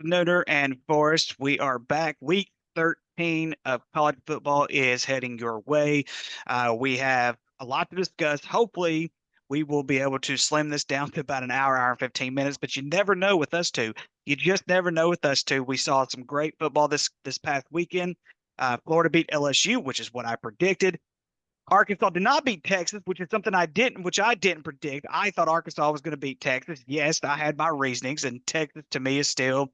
Noter and Forrest, we are back. Week 13 of college football is heading your way. We have a lot to discuss. Hopefully, we will be able to slim this down to about an hour and 15 minutes, but you never know with us two. You just never know with us two. We saw some great football this past weekend. Florida beat LSU, which is what I predicted. Arkansas did not beat Texas, which I didn't predict. I thought Arkansas was going to beat Texas. Yes, I had my reasonings, and Texas to me is still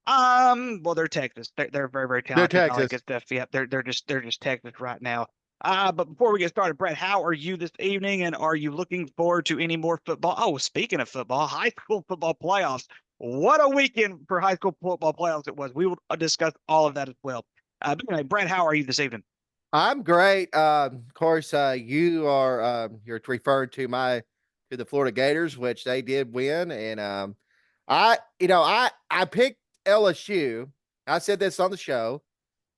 well, they're Texas. They're very, very They're talented and all that Texas. good stuff. Yep, they're just Texas right now. But before we get started, Brett, how are you this evening? And are you looking forward to any more football? Oh, speaking of football, high school football playoffs. What a weekend for high school football playoffs it was. We will discuss all of that as well. But anyway, Brett, how are you this evening? I'm great. Of course, you are you're referring to the Florida Gators, which they did win, and I picked LSU. I said this on the show.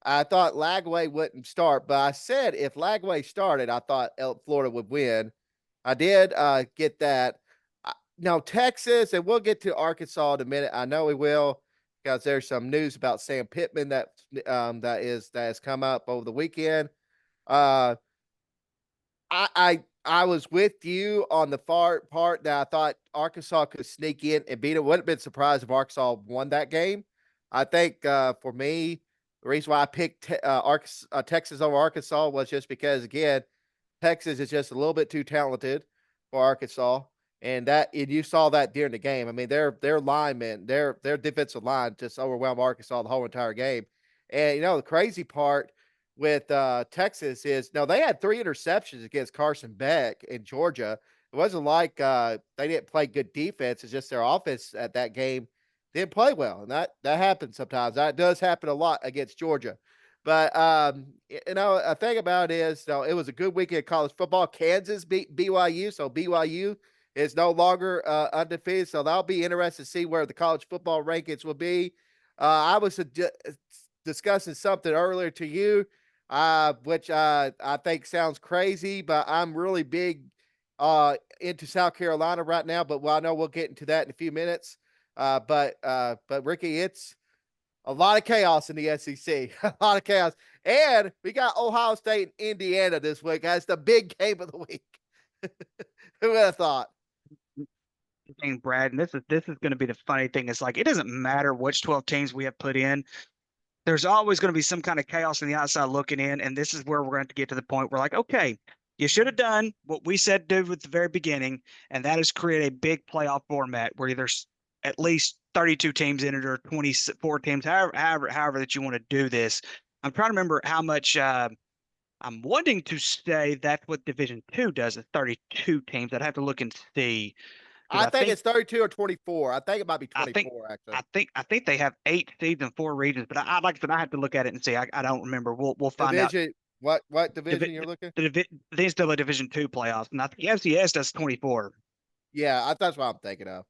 I thought Lagway wouldn't start, but I said if Lagway started, I thought Florida would win. I did get that. No, Texas, and we'll get to Arkansas in a minute. I know we will because there's some news about Sam Pittman that has come up over the weekend. Uh, I was with you on the far part that I thought Arkansas could sneak in and beat it. Wouldn't have been surprised if Arkansas won that game. I think for me, the reason why I picked Texas over Arkansas was just because again, Texas is just a little bit too talented for Arkansas, and you saw that during the game. I mean, their linemen, their defensive line just overwhelmed Arkansas the whole entire game. And the crazy part with Texas is no, they had 3 interceptions against Carson Beck in Georgia. It wasn't like they didn't play good defense. It's just their offense at that game didn't play well, and that happens sometimes. That does happen a lot against Georgia. But a thing about it is, it was a good weekend of college football. Kansas beat BYU, so BYU is no longer undefeated. So that'll be interesting to see where the college football rankings will be. I was discussing something earlier to you, which I think sounds crazy, but I'm really big into South Carolina right now. But I know we'll get into that in a few minutes. But Ricky, it's a lot of chaos in the SEC, a lot of chaos, and we got Ohio State and Indiana this week as the big game of the week. Who would have thought? Thing, Brad, and this is going to be the funny thing. It's like it doesn't matter which 12 teams we have put in. There's always going to be some kind of chaos on the outside looking in, and this is where we're going to get to the point where, like, okay, you should have done what we said do at the very beginning, and that is create a big playoff format where there's at least 32 teams in it or 24 teams, however that you want to do this. I'm trying to remember how much. I'm wanting to say that's what Division Two does. It's 32 teams. I'd have to look and see because I I think think it's 32 or 24. I think it might be I think 24 actually. I think they have 8 seeds in 4 regions, but like I said, I have to look at it and see. I don't remember. We'll find out. Division what Divi- division you're looking? the NCAA Division Two playoffs, and I think FCS does 24. Yeah, that's what I'm thinking of.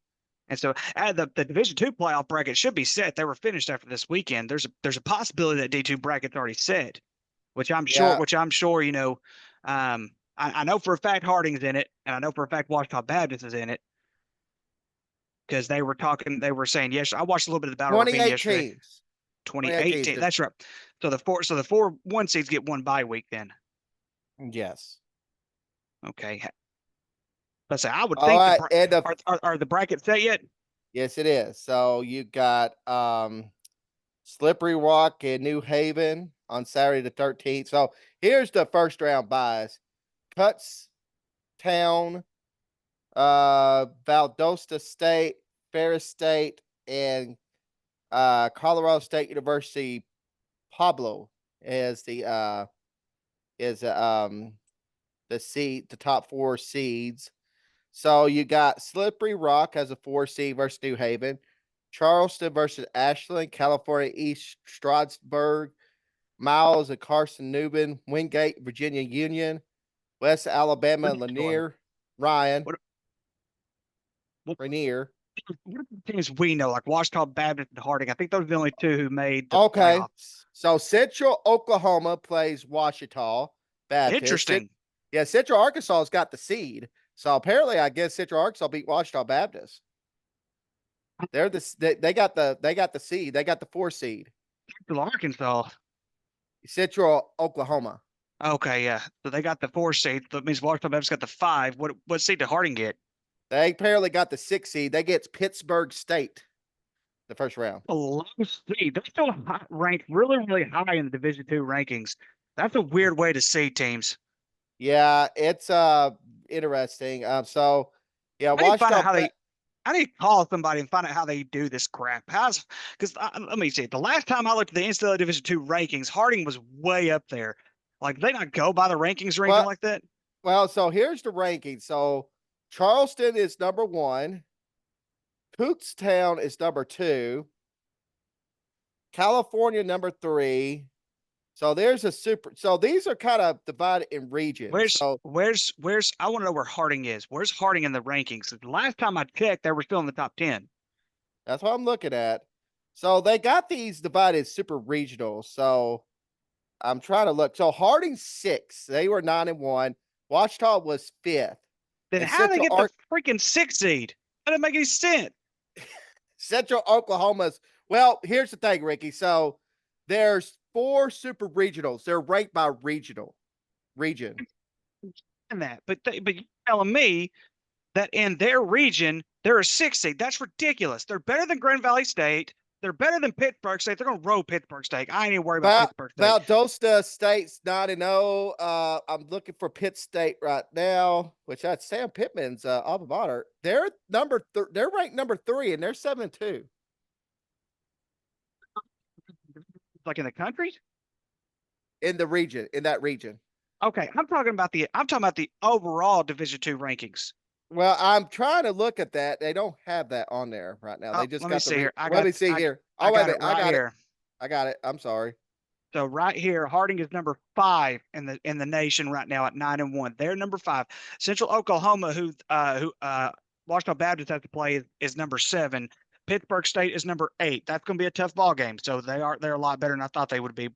And so the Division Two playoff bracket should be set. They were finished after this weekend. There's a possibility that D2 bracket's already set, which I'm sure Yeah, which I'm sure I know for a fact Harding's in it, and I know for a fact Washington Baptist is in it because they were saying yes. I watched a little bit of the Battle Ravine 28 yesterday. teams. 28 teams. 2018. That's right. So the four 1 seeds get one bye week then. Yes. Okay. Let's say I would All think right, and the are the brackets set yet? yes, it is. So you got Slippery Rock in New Haven on Saturday the 13th. So here's the first round buys. Kutztown, Valdosta State, Ferris State, and Colorado State University Pablo is the top 4 seeds. So you got Slippery Rock as a 4 seed versus New Haven, Charleston versus Ashland, California East Stroudsburg, Miles and Carson Newman, Wingate, Virginia Union, West Alabama, What Lanier, Ryan, what what, Rainier. what are the teams we know like Washington Baptist and Harding? I think those are the only two who made the Okay. playoffs. So Central Oklahoma plays Washita Baptist. Interesting. Yeah, Central Arkansas's got the seed. So apparently, I guess Central Arkansas beat Washita Baptist. They got the seed. They got the 4 seed. Arkansas. Central Oklahoma. Okay, yeah. So they got the 4 seed. That means Washington Baptist got the 5. What seed did Harding get? They apparently got the 6 seed. They get Pittsburgh State the first round. A low seed. They're still ranked really, really high in the Division II rankings. That's a weird way to see teams. Yeah, it's interesting. So yeah, I need to find out Washington. I need to call somebody and find out how they do this crap. Because let me see. The last time I looked at the NCAA Division II rankings, Harding was way up there. Like, they not go by the rankings or anything like that? Well, so here's the ranking. So Charleston is number 1. Kutztown is number 2. California number 3. So there's a super. So these are kind of divided in regions. Where's I want to know where Harding is. Where's Harding in the rankings? The last time I checked, they were still in the top 10. That's what I'm looking at. So they got these divided super regional. So I'm trying to look. So Harding 6. They were 9-1. Ouachita was 5th. Then And how did they get the freaking 6 seed? That doesn't make any sense. Central Oklahoma's. Well, here's the thing, Ricky. So there's 4 super regionals. They're ranked by region. And that, but you're telling me that in their region they're a 6 seed. That's ridiculous. They're better than Grand Valley State. They're better than Pittsburgh State. They're gonna roll Pittsburgh State. I ain't even worried about Pittsburgh State. Valdosta State's 9-0. I'm looking for Pitt State right now, which that's Sam Pittman's alma mater. They're they're ranked number 3, and they're 7-2. Like in the country? In that region. Okay, I'm talking about the overall Division II rankings. Well, I'm trying to look at that. They don't have that on there right now. They just let got me see here. Let me see here. Oh, wait a minute. I got it. I got it. I'm sorry. So right here, Harding is number 5 in the nation right now at 9-1. They're number 5. Central Oklahoma, who Washington Baptist has to play, is number 7. Pittsburgh State is number 8. That's going to be a tough ball game. So they're a lot better than I thought they would be.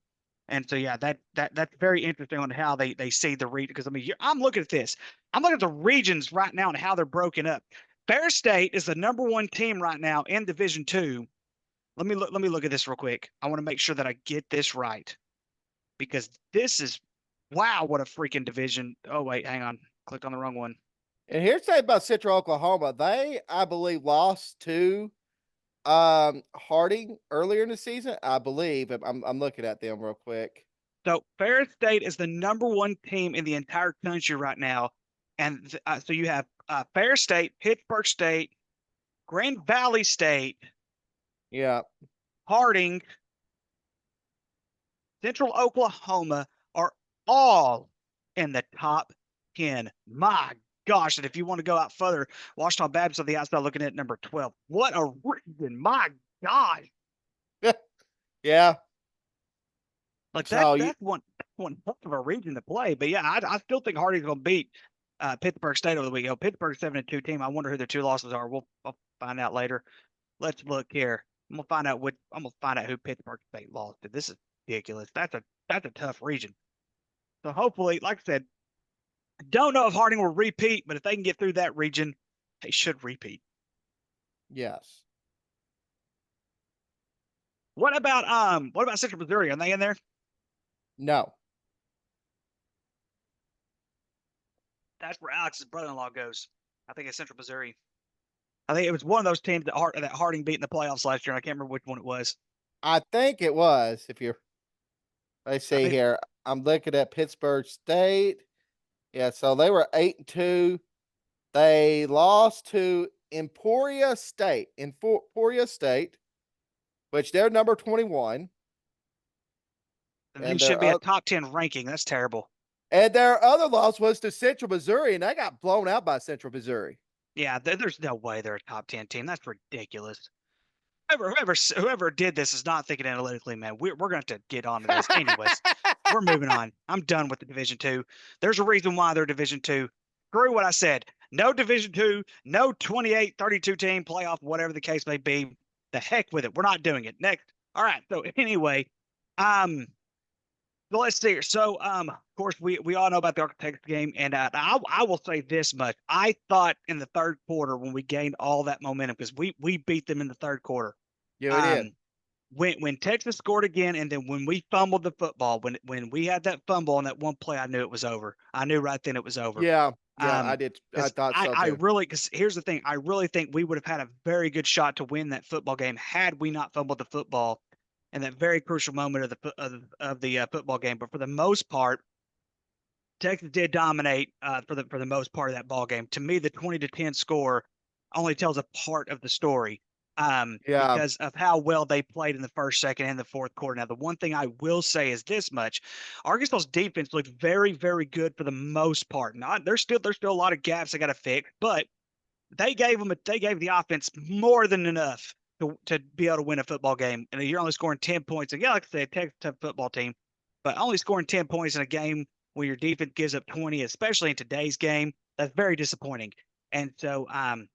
And so yeah, that's very interesting on how they see the region. Because I mean, I'm looking at this. I'm looking at the regions right now and how they're broken up. Ferris State is the number 1 team right now in Division II. Let me look at this real quick. I want to make sure that I get this right, because this is, wow, what a freaking division. Oh wait, hang on, clicked on the wrong one. And here's the thing about Central Oklahoma. They, I believe, lost to Harding earlier in the season. I believe. I'm looking at them real quick. So Ferris State is the number 1 team in the entire country right now, and so you have Ferris State, Pittsburgh State, Grand Valley State, yeah, Harding, Central Oklahoma are all in the top 10. My gosh, and if you want to go out further, Washington Baptist on the outside looking at number 12. What a region. My God. Yeah. Like that's one hell of a region to play. But yeah, I still think Harding's going to beat Pittsburgh State over the weekend. Pittsburgh 7-2 team. I wonder who their 2 losses are. I'll find out later. Let's look here. I'm gonna find out who Pittsburgh State lost to. This is ridiculous. That's a tough region. So hopefully, like I said, I don't know if Harding will repeat, but if they can get through that region, they should repeat. Yes. What about Central Missouri? Are they in there? No. That's where Alex's brother-in-law goes. I think it's Central Missouri. I think it was one of those teams that Harding beat in the playoffs last year. I can't remember which one it was. I think it was. Let's see here. I'm looking at Pittsburgh State. Yeah, so they were 8-2. They lost to Emporia State, which they're number 21. And they should be a top 10 ranking. That's terrible. And their other loss was to Central Missouri, and they got blown out by Central Missouri. Yeah, there's no way they're a top 10 team. That's ridiculous. Whoever did this is not thinking analytically, man. We're going to have to get on to this. Anyways, we're moving on. I'm done with the Division II. There's a reason why they're Division II. Screw what I said. No Division II, no 28-32 team playoff, whatever the case may be. The heck with it. We're not doing it. Next. All right. So anyway, so let's see here. So, of course, we all know about the Architects game, and I will say this much: I thought in the third quarter when we gained all that momentum because we beat them in the third quarter. Yeah, we did. Um, when Texas scored again, and then when we fumbled the football, when we had that fumble on that one play, I knew it was over. I knew right then it was over. Yeah, yeah, I Um, did. I because thought so I too. really because here's the thing, I really think we would have had a very good shot to win that football game had we not fumbled the football in that very crucial moment of the football game. But for the most part, Texas did dominate for the most part of that ball game. To me, the 20-10 score only tells a part of the story Yeah. because of how well they played in the first, second, and the fourth quarter. Now, the one thing I will say is this much: Arkansas's defense looked very, very good for the most part. Not there's still a lot of gaps they got to fix, but they gave the offense more than enough to be able to win a football game. And you're only scoring 10 points. And yeah, like I said, Texas tough football team, but only scoring 10 points in a game when your defense gives up 20, especially in today's game, that's very disappointing. And so,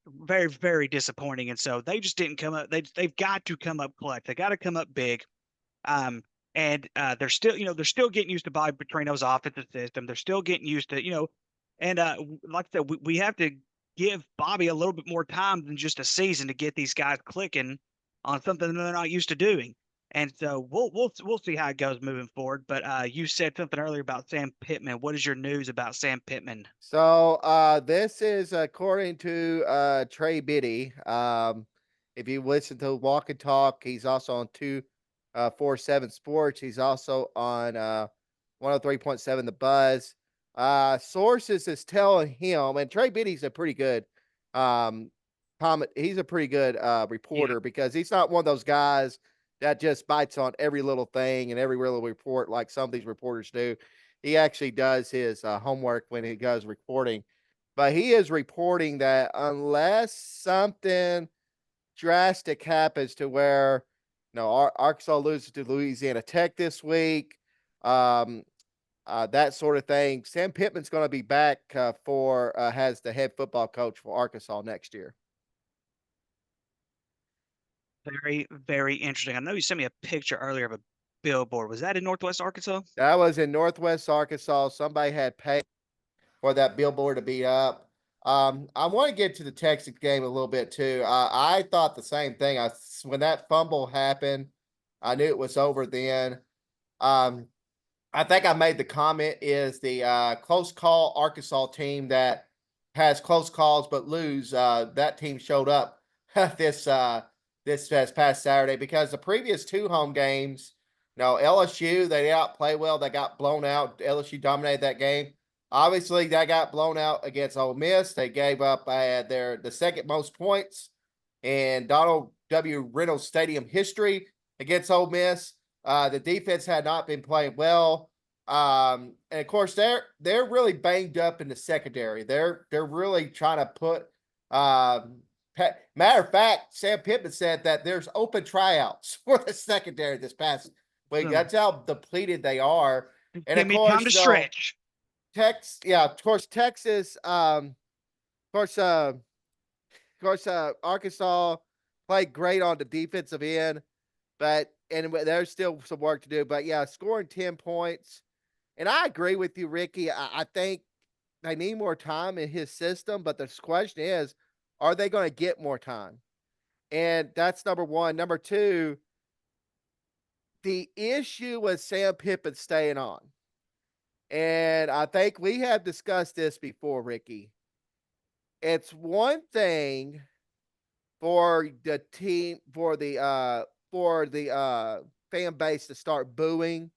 very, very disappointing. And so they just didn't come up. They've got to come up clutch. They got to come up big. Um, and they're still, they're still getting used to Bobby Petrino's offensive system. They're still getting used to, and like I said, we have to give Bobby a little bit more time than just a season to get these guys clicking on something they're not used to doing. And so we'll see how it goes moving forward. But you said something earlier about Sam Pittman. What is your news about Sam Pittman? So this is according to Trey Biddy. If you listen to Walk and Talk, he's also on 247 Sports. He's also on 103.7 The Buzz. Sources is telling him, and Trey Biddy's a pretty good um comment. He's a pretty good Yeah, reporter because he's not one of those guys that just bites on every little thing and every little report like some of these reporters do. He actually does his homework when he goes reporting. But he is reporting that unless something drastic happens to where Arkansas loses to Louisiana Tech this week, um, that sort of thing, Sam Pittman's going to be back for has the head football coach for Arkansas next year. very, very interesting. I know you sent me a picture earlier of a billboard. Was that in Northwest Arkansas? That was in Northwest Arkansas. Somebody had paid for that billboard to be up. I want to get to the Texas game a little bit too. I thought the same thing. When that fumble happened, I knew it was over then. Um, I think I made the comment is the close call Arkansas team that has close calls but lose. That team showed up this this past Saturday because the previous two home games, LSU they did not play well. They got blown out. LSU dominated that game. Obviously, they got blown out against Ole Miss. They gave up the second most points in Donald W. Reynolds Stadium history against Ole Miss. The defense had not been playing well. And of course they're really banged up in the secondary. They're really trying to put matter of fact, Sam Pittman said that there's open tryouts for the secondary this past week. Um, That's how depleted they are. And Give of me time course, to stretch. Texas, course, uh, Arkansas played great on the defensive end, but and there's still some work to do. But yeah, scoring 10 points. And I agree with you, Ricky. I think they need more time in his system, but the question is, are they going to get more time? And that's number one. Number two, the issue with Sam Pippen staying on. And I think we have discussed this before, Ricky. It's one thing for the team for the fan base to start booing,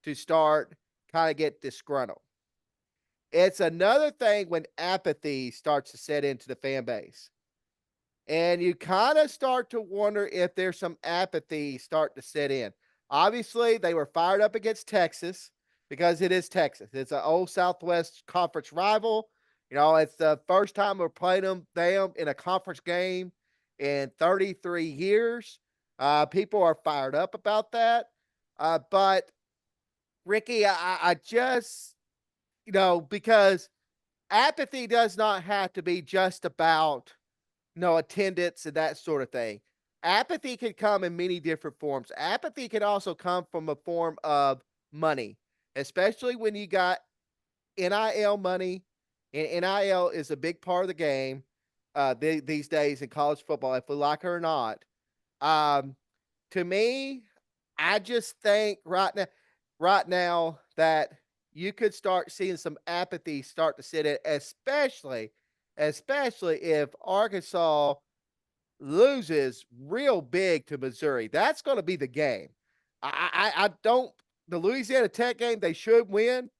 to start kind of get disgruntled. It's another thing when apathy starts to set into the fan base. And you kind of start to wonder if there's some apathy start to set in. Obviously, they were fired up against Texas because it is Texas. It's an old Southwest Conference rival. It's the first time we're playing them in a conference game in 33 years. People are fired up about that. But Ricky, I just, because apathy does not have to be just about, attendance and that sort of thing. Apathy can come in many different forms. Apathy can also come from a form of money, especially when you got NIL money, and NIL is a big part of the game these days in college football, if we like it or not. Um, to me, I just think right now that you could start seeing some apathy start to sit in, especially if Arkansas loses real big to Missouri. That's going to be the game. I don't the Louisiana Tech game they should win.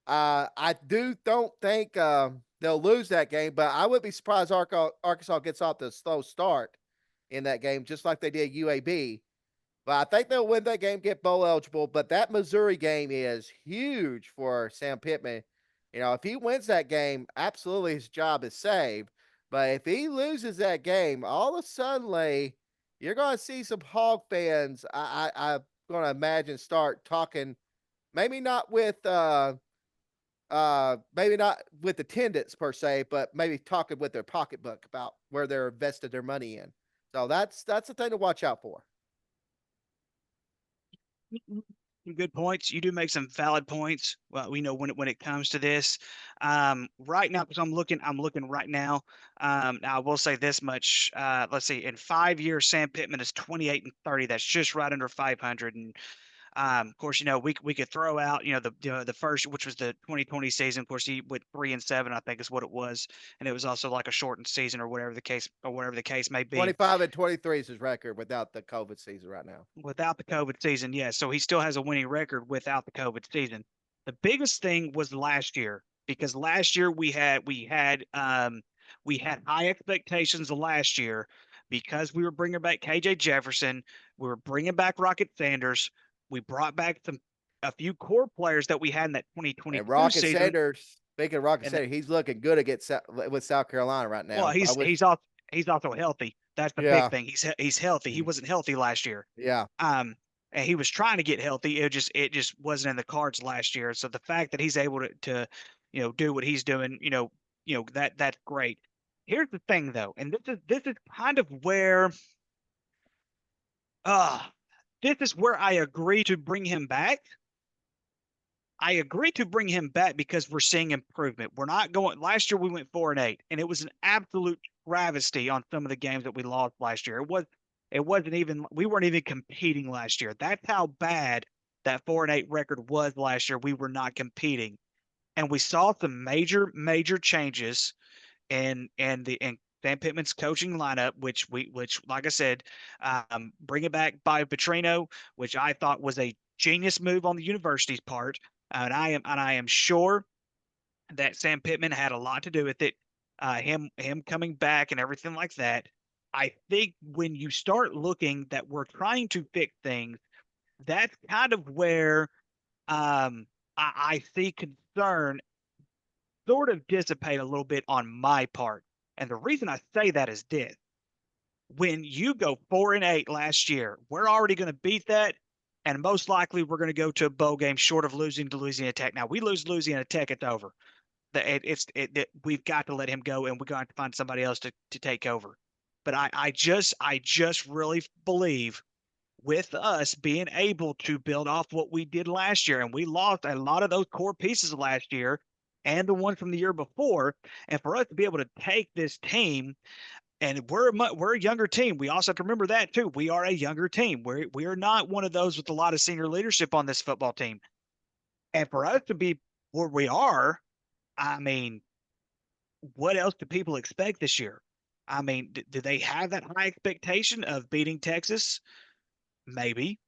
I don't think they'll lose that game, but I would be surprised Arkansas gets off to a slow start in that game, just like they did UAB. But I think they'll win that game, get bowl eligible. But that Missouri game is huge for Sam Pittman. If he wins that game, absolutely his job is saved. But if he loses that game, all of a sudden, you're going to see some Hog fans. I'm going to imagine start talking, maybe not with maybe not with attendance per se, but maybe talking with their pocketbook about where they're invested their money in. So that's the thing to watch out for. Some good points. You do make some valid points. Well, we know when it comes to this. Right now, because I'm looking right now. Now I will say this much. Let's see. In 5 years, Sam Pittman is 28-30. That's just right under 500. And of course, we could throw out, the first, which was the 2020 season. Of course, he went 3-7, I think is what it was, and it was also like a shortened season or whatever the case may be. 25-23 is his record without the COVID season right now. Without the COVID season, yes. So he still has a winning record without the COVID season. The biggest thing was last year, because last year we had high expectations last year because we were bringing back KJ Jefferson, we were bringing back Rocket Sanders, we brought back a few core players that we had in that 2022 And Rocket season. Sanders, speaking of Rocket Sanders, he's looking good with South Carolina right now. Well, he's also healthy. That's the big thing. He's healthy. He wasn't healthy last year. Yeah. And he was trying to get healthy. It just wasn't in the cards last year. So the fact that he's able to do what he's doing, that's great. Here's the thing though, and this is kind of where this is where I agree to bring him back. I agree to bring him back because we're seeing improvement. We're not going. Last year we went 4-8, and it was an absolute travesty on some of the games that we lost last year. It wasn't even. We weren't even competing last year. That's how bad that 4-8 record was last year. We were not competing, and we saw some major changes in Sam Pittman's coaching lineup, which like I said, bringing back Bobby Petrino, which I thought was a genius move on the university's part. And I am sure that Sam Pittman had a lot to do with it. Him coming back and everything like that. I think when you start looking that we're trying to fix things, that's kind of where I see concern sort of dissipate a little bit on my part. And the reason I say that is this. When you go 4-8 last year, we're already going to beat that. And most likely we're going to go to a bowl game short of losing to Louisiana Tech. Now, we lose Louisiana Tech, it's over. We've got to let him go, and we're going to find somebody else to take over. But I just really believe with us being able to build off what we did last year, and we lost a lot of those core pieces last year and the one from the year before, and for us to be able to take this team. And we're a younger team. We also have to remember that too. We are a younger team. We are not one of those with a lot of senior leadership on this football team. And for us to be where we are, I mean, what else do people expect this year? I mean, do they have that high expectation of beating Texas? Maybe.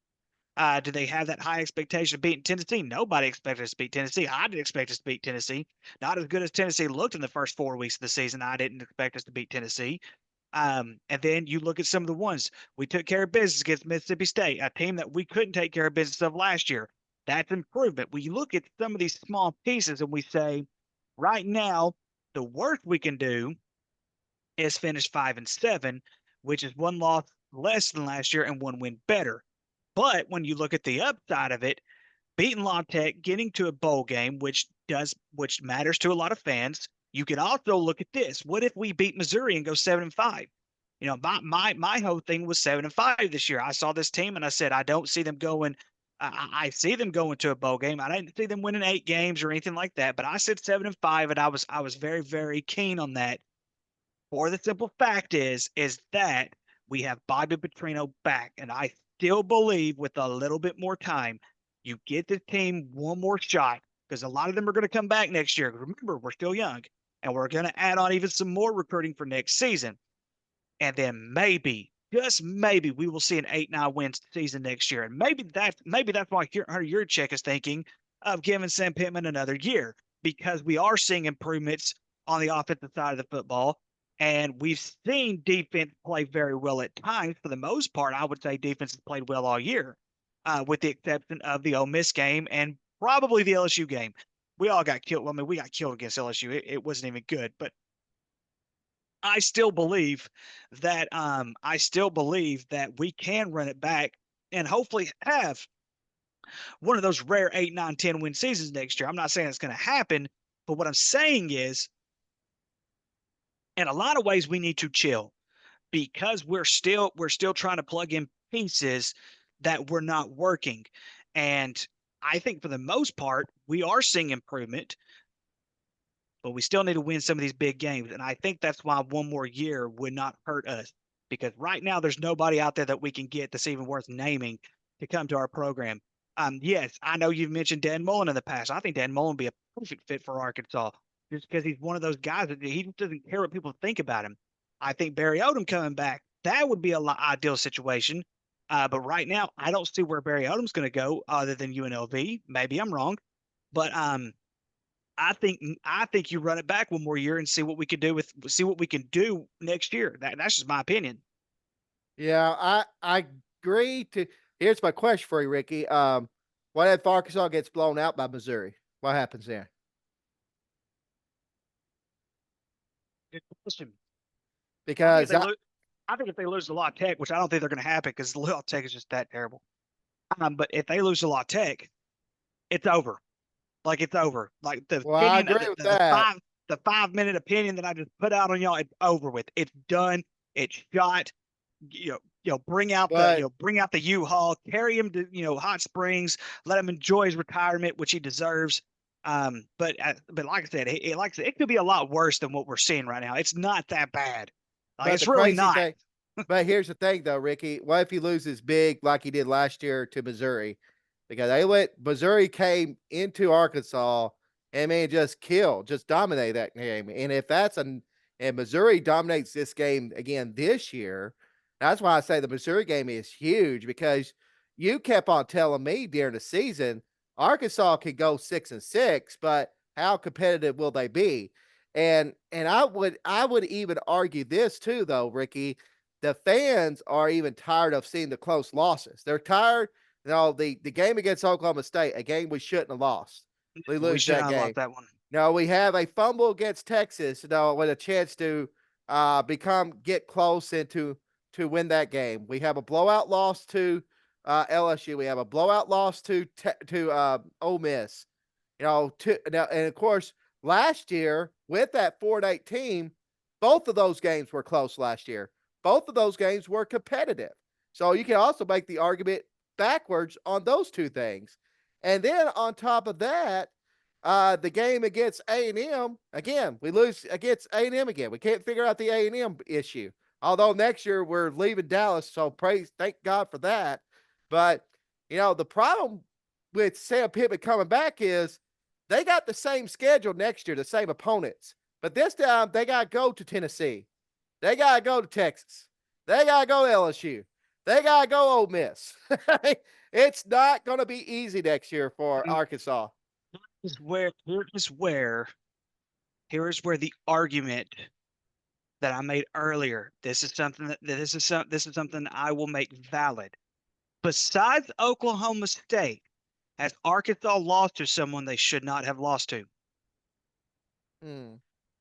Do they have that high expectation of beating Tennessee? Nobody expected us to beat Tennessee. I didn't expect us to beat Tennessee. Not as good as Tennessee looked in the first 4 weeks of the season. I didn't expect us to beat Tennessee. And then you look at some of the ones we took care of business against Mississippi State, a team that we couldn't take care of business of last year. That's improvement. We look at some of these small pieces and we say, right now, the worst we can do is finish 5-7, which is 1 loss less than last year and 1 win better. But when you look at the upside of it, beating La Tech, getting to a bowl game, which matters to a lot of fans. You could also look at this. What if we beat Missouri and go 7-5? My whole thing was 7-5 this year. I saw this team and I said, I don't see them going I see them going to a bowl game. I didn't see them winning 8 games or anything like that, but I said 7-5, and I was very, very keen on that. For the simple fact is that we have Bobby Petrino back, and I still believe with a little bit more time, you get the team one more shot because a lot of them are going to come back next year. Remember, we're still young, and we're going to add on even some more recruiting for next season. And then maybe, just maybe, we will see an 8-9 win season next year. And maybe that's why your check is thinking of giving Sam Pittman another year, because we are seeing improvements on the offensive side of the football. And we've seen defense play very well at times. For the most part, I would say defense has played well all year, with the exception of the Ole Miss game and probably the LSU game. We all got killed. Well, I mean, we got killed against LSU. It wasn't even good, but I still believe that we can run it back and hopefully have one of those rare 8, 9, 10 win seasons next year. I'm not saying it's going to happen, but what I'm saying is, in a lot of ways, we need to chill because we're still trying to plug in pieces that were not working. And I think for the most part, we are seeing improvement, but we still need to win some of these big games. And I think that's why one more year would not hurt us, because right now there's nobody out there that we can get that's even worth naming to come to our program. Yes, I know you've mentioned Dan Mullen in the past. I think Dan Mullen would be a perfect fit for Arkansas just because he's one of those guys that he just doesn't care what people think about him. I think Barry Odom coming back, that would be a ideal situation. But right now, I don't see where Barry Odom's going to go other than UNLV. Maybe I'm wrong, but I think you run it back one more year and see what we can do next year. That's just my opinion. Yeah, I agree to here's my question for you, Ricky. What if Arkansas gets blown out by Missouri? What happens there? Good question. I think if Because they lose, I think if they lose to La Tech, which I don't think they're going to happen because La Tech is just that terrible. But if they lose to La Tech, it's over. Like it's over. Like the well, I opinion, agree with that. the 5 minute opinion that I just put out on y'all, it's over with. It's done. It's shot. But Bring out the U-Haul, carry him to Hot Springs, let him enjoy his retirement, which he deserves. But like I said, it could be a lot worse than what we're seeing right now. It's not that bad. Like but the it's really crazy not. thing but here's the thing though, Ricky. What if he loses big like he did last year to Missouri? Because they let Missouri came into Arkansas and man just killed, just dominate that game. And if that's an and Missouri dominates this game again this year, that's why I say the Missouri game is huge because you kept on telling me during the season Arkansas could go 6-6, but how competitive will they be? And I would even argue this too, though, Ricky. The fans are even tired of seeing the close losses. They're tired. The game against Oklahoma State, a game we shouldn't have lost. We We lose should that have game. lost that one. No, we have a fumble against Texas, with a chance to get close and to win that game. We have a blowout loss to LSU. We have a blowout loss to Ole Miss. Now, and of course, last year with that 4-8 team, both of those games were close last year. Both of those games were competitive. So you can also make the argument backwards on those two things. And then on top of that, the game against A&M, again, we lose against A&M again. We can't figure out the A&M issue. Although next year we're leaving Dallas, so thank God for that. But, the problem with Sam Pittman coming back is they got the same schedule next year, the same opponents. But this time they got to go to Tennessee. They got to go to Texas. They got to go to LSU. They got to go Ole Miss. It's not going to be easy next year for Mm, Arkansas. is where here is where here is where the argument that I made earlier. This is something I will make valid. Besides Oklahoma State, has Arkansas lost to someone they should not have lost to? Hmm.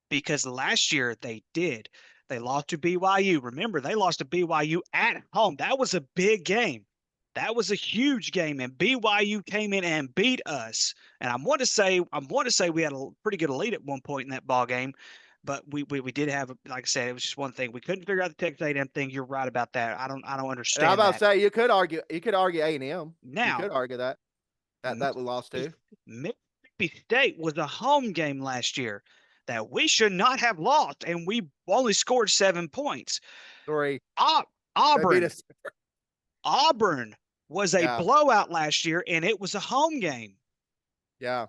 Because last year they did. They lost to BYU. Remember, they lost to BYU at home. That was a big game. That was a huge game, and BYU came in and beat us. And I want to say we had a pretty good lead at one point in that ball game, but we did have, like I said, it was just one thing. We couldn't figure out the Texas A&M thing. You're right about that. I don't And I'm understand about to that. say you could argue A&M. You Now, could argue that that we lost Mississippi, to Mississippi State was a home game last year that we should not have lost, and we only scored 7 points. 3. Au- They beat Auburn, us. Auburn was a Yeah, blowout last year, and it was a home game. yeah.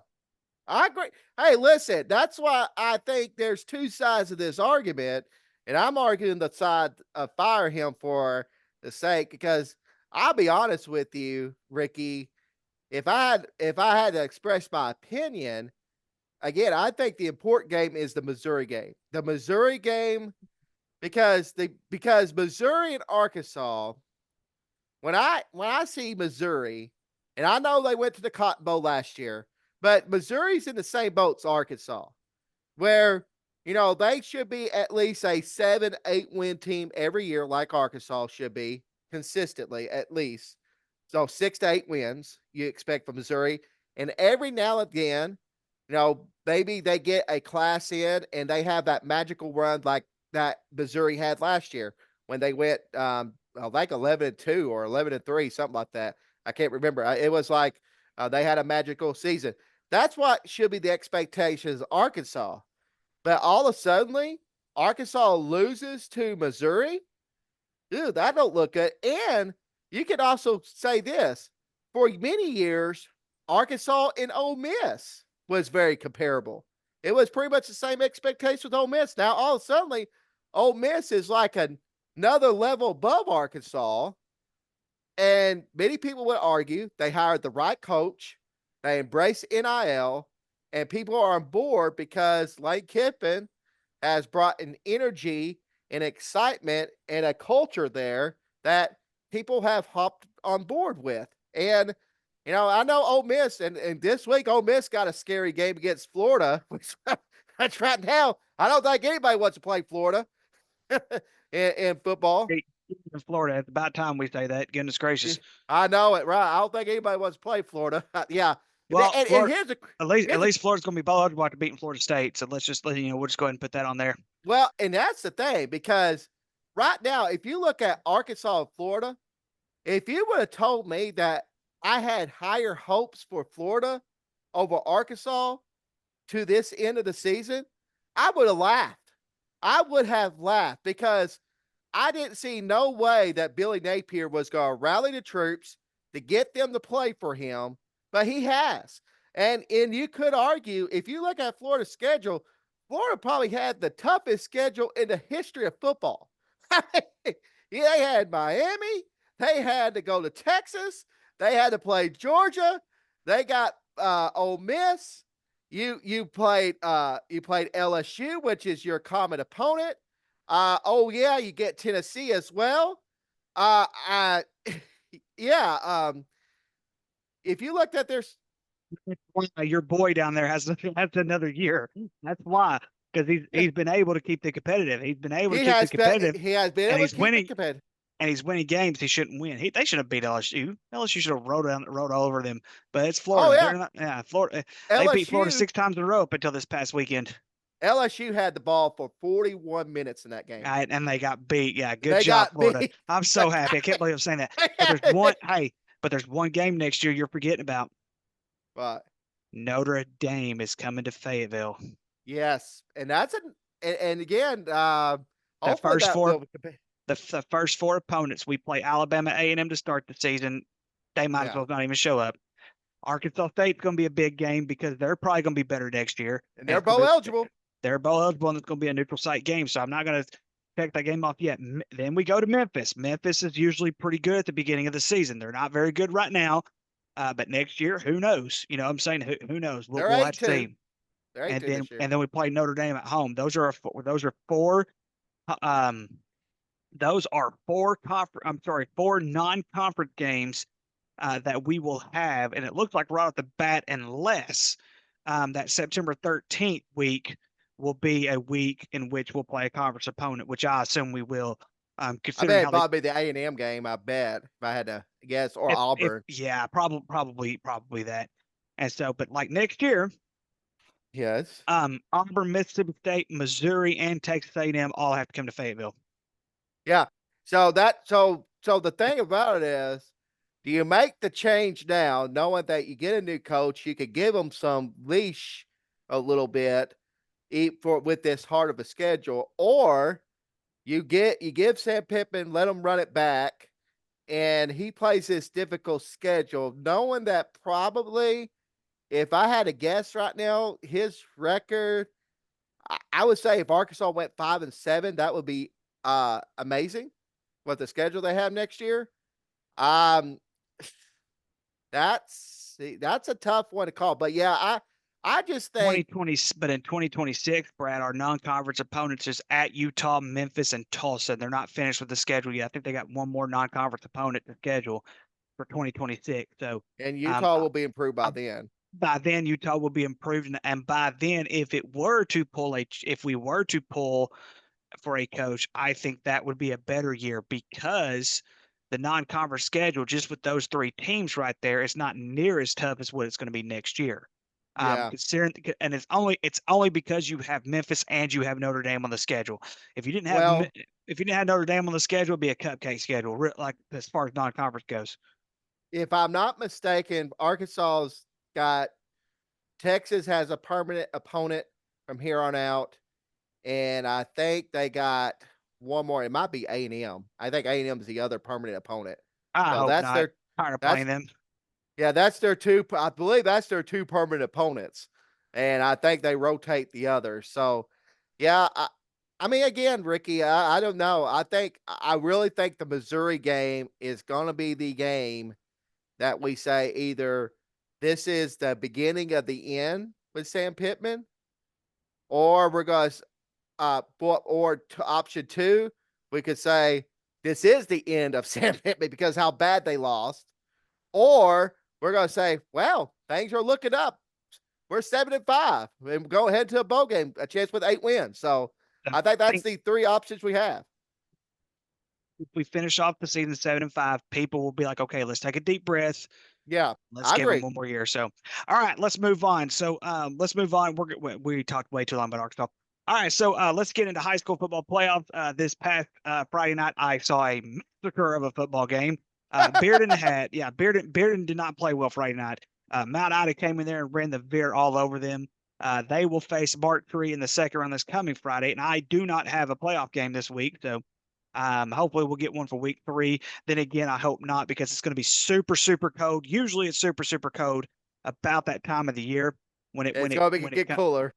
I agree. Hey, listen, that's why I think there's two sides of this argument, and I'm arguing the side of fire him for the sake because I'll be honest with you, Ricky. If I had to express my opinion, again, I think the important game is the Missouri game. The Missouri game because Missouri and Arkansas, when I see Missouri, and I know they went to the Cotton Bowl last year, but Missouri's in the same boat as Arkansas, where they should be at least a 7-8 win team every year, like Arkansas should be consistently at least. So 6 to 8 wins you expect from Missouri, and every now and again, maybe they get a class in and they have that magical run like that Missouri had last year when they went like 11-2 or 11-3, something like that. I can't remember. It was like they had a magical season. That's what should be the expectations of Arkansas. But all of a sudden, Arkansas loses to Missouri. Dude, that don't look good. And you could also say this: for many years, Arkansas and Ole Miss was very comparable. It was pretty much the same expectation with Ole Miss. Now, all of a sudden, Ole Miss is like another level above Arkansas. And many people would argue they hired the right coach, they embrace NIL, and people are on board because Lane Kiffin has brought an energy and excitement and a culture there that people have hopped on board with. And I know Ole Miss, and this week Ole Miss got a scary game against Florida, which that's right now. I don't think anybody wants to play Florida in football. Hey, in Florida, it's about time we say that. Goodness Yeah, gracious. I know it, right? I don't think anybody wants to play Florida. Yeah, and, Well, and Florida, at here's a least Florida's going to be eligible after beating Florida State. So let's just we'll just go ahead and put that on there. well, and that's the thing because right now, if you look at Arkansas and Florida, if you would have told me that I had higher hopes for Florida over Arkansas to this end of the season, I would have laughed. I would have laughed because I didn't see no way that Billy Napier was going to rally the troops to get them to play for him, but he has. And you could argue if you look at Florida's schedule, Florida probably had the toughest schedule in the history of football. Yeah, they had Miami, they had to go to Texas, they had to play Georgia, they got Ole Miss. You played LSU, which is your common opponent. Oh yeah, you get Tennessee as well. I yeah. If you looked at their, Why your boy down there has another year. That's why, because he's been able to keep the competitive. He's been able to keep the competitive, he has been and able to he's keep it winning. competitive. And he's winning games he shouldn't win. They should have beat LSU. LSU should have rolled all over them. But it's Oh Florida. yeah, They're not. Yeah, Florida. They beat Florida LSU 6 times in a row up until this past weekend. LSU had the ball for 41 minutes in that game. And they got beat. Yeah, good They job, got Florida. beat. I'm so happy. I can't believe I'm saying that. But there's one. Hey, but there's one game next year you're forgetting about. But Notre Dame is coming to Fayetteville. yes, and that's and again, The hopefully first that four, will. the first four opponents, we play Alabama, A&M to start the season. They might as Yeah, well not even show up. Arkansas State's going to be a big game because they're probably going to be better next year. and And they're it's gonna bowl be, eligible. they're bowl eligible, and it's going to be a neutral site game. So I'm not going to check that game off yet. Then we go to Memphis. Memphis is usually pretty good at the beginning of the season. They're not very good right now, but next year, who knows? You know what I'm saying? Who knows? They're We'll have to 8-2. see. They're And 8-2 this year. then we play Notre Dame at home. Those are four um those are four non-conference games that we will have, and it looks like right off the bat, unless that September 13th week will be a week in which we'll play a conference opponent, which I assume we will. I Considering bet how it'd they, probably be the A&M game. I bet if I had to guess, or if Auburn. yeah, probably that. And so, but like next year, Yes. Auburn, Mississippi State, Missouri, and Texas A&M all have to come to Fayetteville. Yeah. So the thing about it is, do you make the change now, knowing that you get a new coach, you could give them some leash a little bit for with this hard of a schedule, or you give Sam Pittman, let him run it back, and he plays this difficult schedule, knowing that probably, if I had to guess right now, his record, I would say if Arkansas went 5-7, that would be amazing. What the schedule they have next year, um, that's a tough one to call. But yeah, I just think 2020, but in 2026, Brad, our non-conference opponents is at Utah, Memphis, and Tulsa. They're not finished with the schedule yet. I think they got one more non-conference opponent to schedule for 2026. So, and um, Utah will be improved by I, then. by then Utah will be improved, and by then, if we were to pull for a coach, I think that would be a better year because the non-conference schedule, just with those three teams right there, is not near as tough as what it's going to be next year. Yeah. Considering, and it's only because you have Memphis and you have Notre Dame on the schedule. If you didn't have Well, if you didn't have Notre Dame on the schedule, it'd be a cupcake schedule, like as far as non-conference goes. if I'm not mistaken, Arkansas's got Texas has a permanent opponent from here on out, and I think they got one more. It might be A&M. I think A&M is the other permanent opponent. I So hope that's not. their Tired of that's playing them. yeah, that's their two. I believe that's their two permanent opponents, and I think they rotate the others. So, yeah, I mean, again, Ricky, I don't know. I really think the Missouri game is going to be the game that we say either this is the beginning of the end with Sam Pittman, or we're going to option two, we could say this is the end of Sam Pittman because how bad they lost, or we're going to say, well, things are looking up. We're 7-5 and go ahead to a bowl game, a chance with 8 wins. So So I think I that's think the three options we have. if we finish off the season 7-5, people will be like, okay, let's take a deep breath. Yeah, Let's I give them agree. one more year. So, all right, let's move on. So, let's move on. We talked way too long about Arkansas. All right, so let's get into high school football playoffs. This past Friday night, I saw a massacre of a football game. Bearden did not play well Friday night. Mount Ida came in there and ran the veer all over them. They will face Bart Tree in the second round this coming Friday, and I do not have a playoff game this week, so hopefully we'll get one for week 3. Then again, I hope not because it's going to be super, super cold. Usually it's super, super cold about that time of the year when it when It's it going to when it get comes. cooler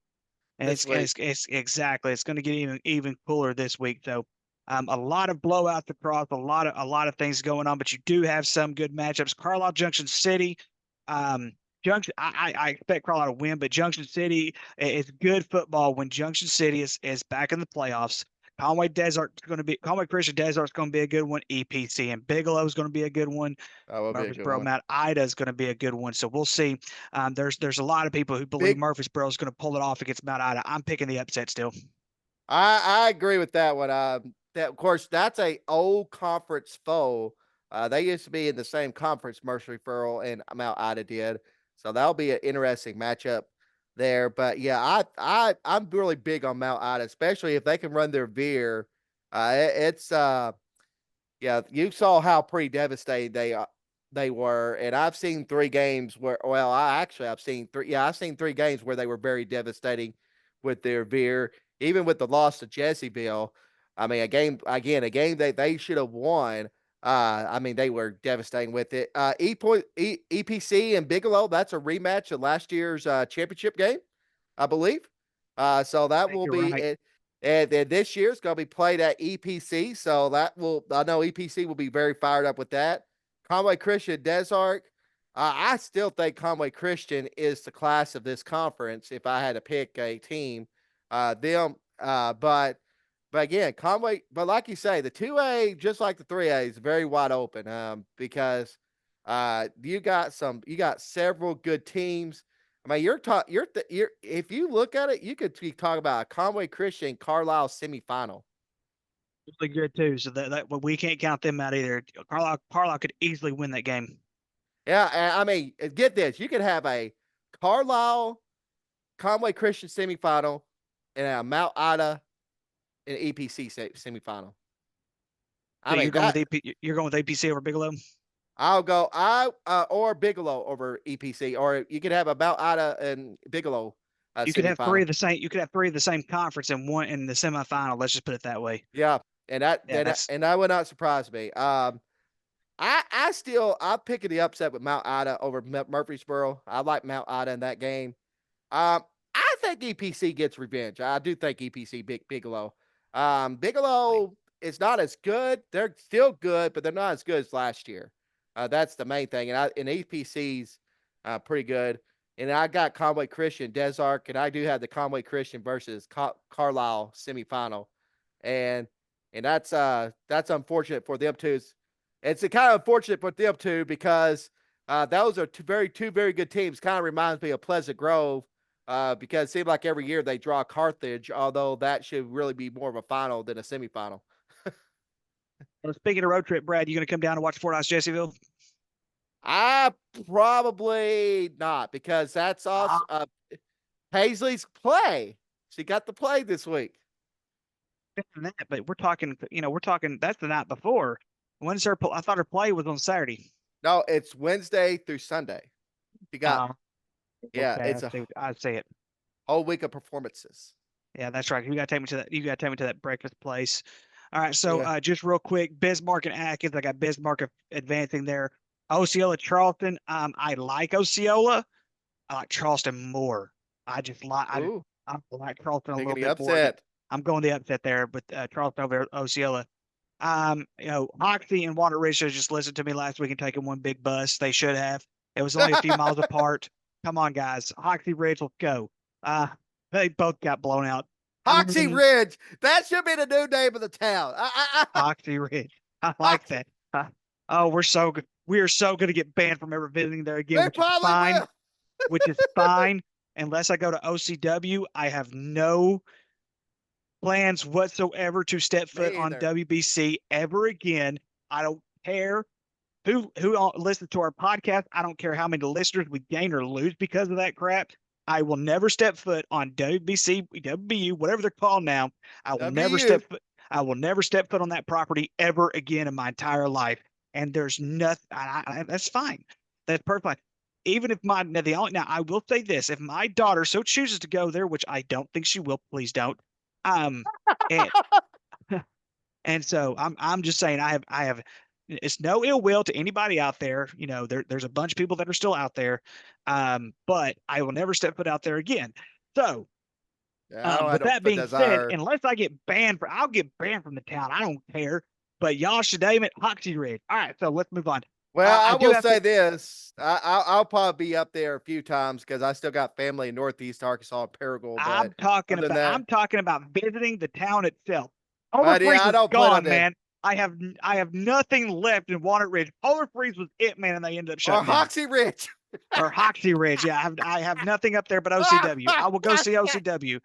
And this week. it's exactly it's going to get even cooler this week. So a lot of blowouts across, a lot of things going on, but you do have some good matchups. Carlisle Junction City. Junction, I expect Carlisle to win, but Junction City is good football when Junction City is back in the playoffs. Conway Christian Desert's going to be a good one. EPC and Bigelow is going to be a good one. That will be a good Murfreesboro one. Mount Ida is going to be a good one. So we'll see. There's a lot of people who believe Big Murfreesboro is going to pull it off against Mount Ida. I'm picking the upset still. I agree with that one. That of course that's a old conference foe. They used to be in the same conference, Murfreesboro and Mount Ida did. So that'll be an interesting matchup there. But yeah, I'm really big on Mount Ida, especially if they can run their veer. It's yeah, you saw how pretty devastated they were, and I've seen 3 games where. Well, I've seen 3. Yeah, I've seen 3 games where they were very devastating with their veer, even with the loss to Jessieville. I mean, a game that they should have won. I mean, they were devastating with it. EPC and Bigelow. That's a rematch of last year's championship game, I believe. So I that think will you're be right. it. And then this year it's going to be played at EPC. So I know EPC will be very fired up with that. Conway Christian, Desark. I still think Conway Christian is the class of this conference if I had to pick a team. But again, Conway, but like you say, the 2A, just like the 3A, is very wide open because you got several good teams. I mean, you're if you look at it, you could be talking about a Conway Christian Carlisle semifinal. Really good too. So that we can't count them out either. Carlisle could easily win that game. Yeah, I mean, get this: you could have a Carlisle Conway Christian semifinal and a Mount Ida and EPC semifinal. So I mean that you're going with APC over Bigelow? I'll go or Bigelow over EPC, or you could have a Mount Ida and Bigelow You could have three semifinal. of the same. You could have three of the same conference and one in the semifinal. Let's just put it that way. Yeah, and Yeah, that's that would not surprise me. I'm picking the upset with Mount Ida over Murfreesboro. I like Mount Ida in that game. I think EPC gets revenge. I do think EPC Bigelow. Bigelow is not as good. They're still good, but they're not as good as last year. That's the main thing. And EPC's pretty good. And I got Conway Christian, Desark, and I do have the Conway Christian versus Carlisle semifinal. And that's unfortunate for them too. It's kind of unfortunate for them too because those are two very good teams. Kind of reminds me of Pleasant Grove because it seems like every year they draw Carthage, although that should really be more of a final than a semifinal. well, speaking of road trip, Brad, you going to come down and watch Fordyce Jessieville? I probably not because that's also Paisley's play. She got to play this week. That, but we're talking, we're talking. That's the night before. When's her? I thought her play was on Saturday. No, it's Wednesday through Sunday. You got yeah, Okay, it's I see it. whole week of performances. Yeah, that's right. You got to take me to that. You got to take me to that breakfast place. All right. So Yeah. just real quick, Bismarck and Atkins. I got Bismarck advancing there. Osceola Charleston. I like Osceola. I like Charleston more. I just like I like Charleston a Taking little the bit more. upset. I'm going the upset there, but Charleston over Osceola. Hoxie and Water Ridge should have just listened to me last week and taken one big bus. They should have. It was only a few miles apart. Come on, guys. Hoxie Ridge, let's go. They both got blown out. Hoxie Ridge. That should be the new name of the town. Hoxie Ridge. I like that. We're so good. We are so going to get banned from ever visiting there again, They which is probably fine. will. Which is fine. Unless I go to OCW, I have no plans whatsoever to step foot on WBC ever again. I don't care who listens to our podcast. I don't care how many listeners we gain or lose because of that crap. I will never step foot on WBC, WBU, whatever they're called now. I will never step foot. I will never step foot on that property ever again in my entire life. And there's nothing. That's fine. That's perfect. Even if now I will say this: if my daughter so chooses to go there, which I don't think she will, please don't. And, and so I'm just saying I have it's no ill will to anybody out there. There's a bunch of people that are still out there. But I will never step foot out there again. So with that being said, unless I get banned I'll get banned from the town. I don't care. But y'all should name it Hoxie Ridge. All right, so let's move on. Well, I will say this. I'll probably be up there a few times because I still got family in Northeast Arkansas and Paragould. I'm talking about visiting the town itself. I don't gone, man. I have nothing left in Walnut Ridge. Polar Freeze was it, man, and they ended up shutting down. Hoxie Ridge. Or Hoxie Ridge. Yeah, I have nothing up there but OCW. I will go see OCW.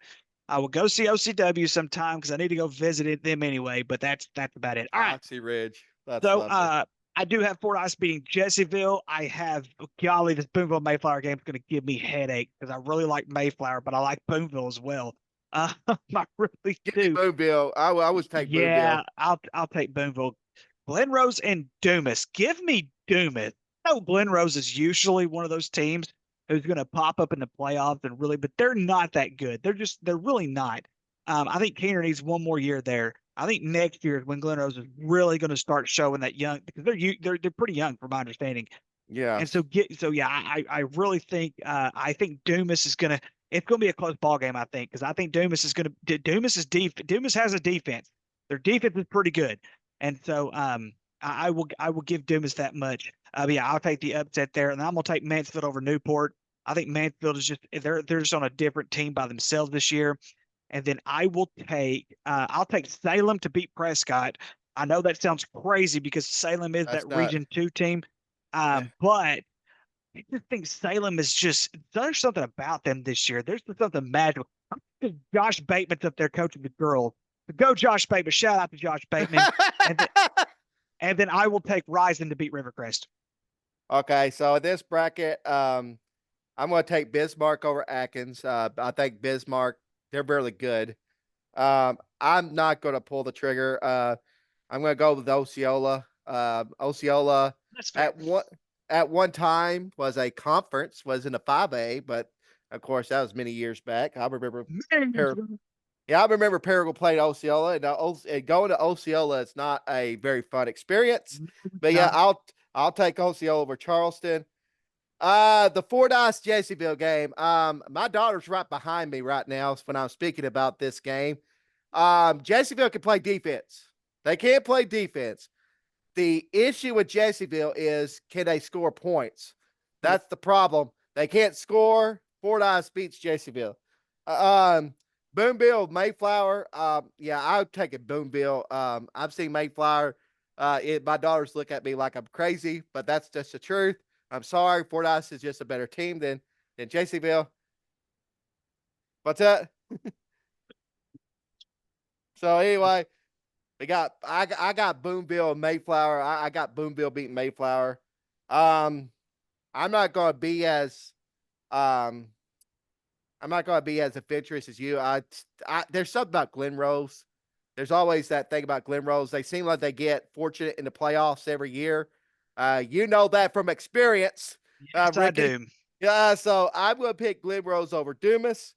I will go see OCW sometime because I need to go visit them anyway. But that's about it. All right. Hoxie Ridge. That's lovely. I do have Fordyce beating Jessieville. I have, golly, this Boonville Mayflower game is going to give me headache because I really like Mayflower, but I like Boonville as well. I really do. Boonville. I would take Boonville. Yeah, I'll take Boonville. Glenrose and Dumas. Give me Dumas. No, Glenrose is usually one of those teams who's going to pop up in the playoffs and really, but they're not that good. They're really not. I think Keener needs one more year there. I think next year is when Glenrose is really going to start showing that young, because they're pretty young from my understanding. Yeah. And I really think I think Dumas is gonna. It's going to be a close ball game, I think, because I think Dumas is going to. Dumas has a defense. Their defense is pretty good, and so I will give Dumas that much. Yeah, I'll take the upset there, and I'm gonna take Mansfield over Newport. I think Mansfield is they're just on a different team by themselves this year. And then I'll take Salem to beat Prescott. I know that sounds crazy because Salem is that Region 2 team. But I just think Salem is there's something about them this year. There's something magical. Josh Bateman's up there coaching the girls. Go Josh Bateman. Shout out to Josh Bateman. and then I will take Rising to beat Rivercrest. Okay, so this bracket, I'm going to take Bismarck over Atkins. I think Bismarck, they're really good. I'm not going to pull the trigger. I'm going to go with Osceola. Osceola That's fair. at one time was a conference, was in a 5A, but of course that was many years back. I remember. Yeah, I remember Paragould played Osceola, and going to Osceola is not a very fun experience. But yeah, No. I'll take Osceola over Charleston. The Fordyce Jayceville game. My daughter's right behind me right now when I'm speaking about this game. Jayceville can play defense. They can't play defense. The issue with Jayceville is, can they score points? That's the problem. They can't score. Fordyce beats Jayceville. Boonville, Mayflower. Yeah, I would take it Boonville. I've seen Mayflower. My daughters look at me like I'm crazy, but that's just the truth. I'm sorry. Fordyce is just a better team than Jayceville. What's that? So anyway, I got Boonville and Mayflower. I got Boonville beating Mayflower. Um, I'm not going to be as um I'm not going to be as adventurous as you. There's something about Glen Rose. There's always that thing about Glen Rose. They seem like they get fortunate in the playoffs every year. You know that from experience, Yes, I Ricky. do. Yeah, so I'm going to pick Glen Rose over Dumas.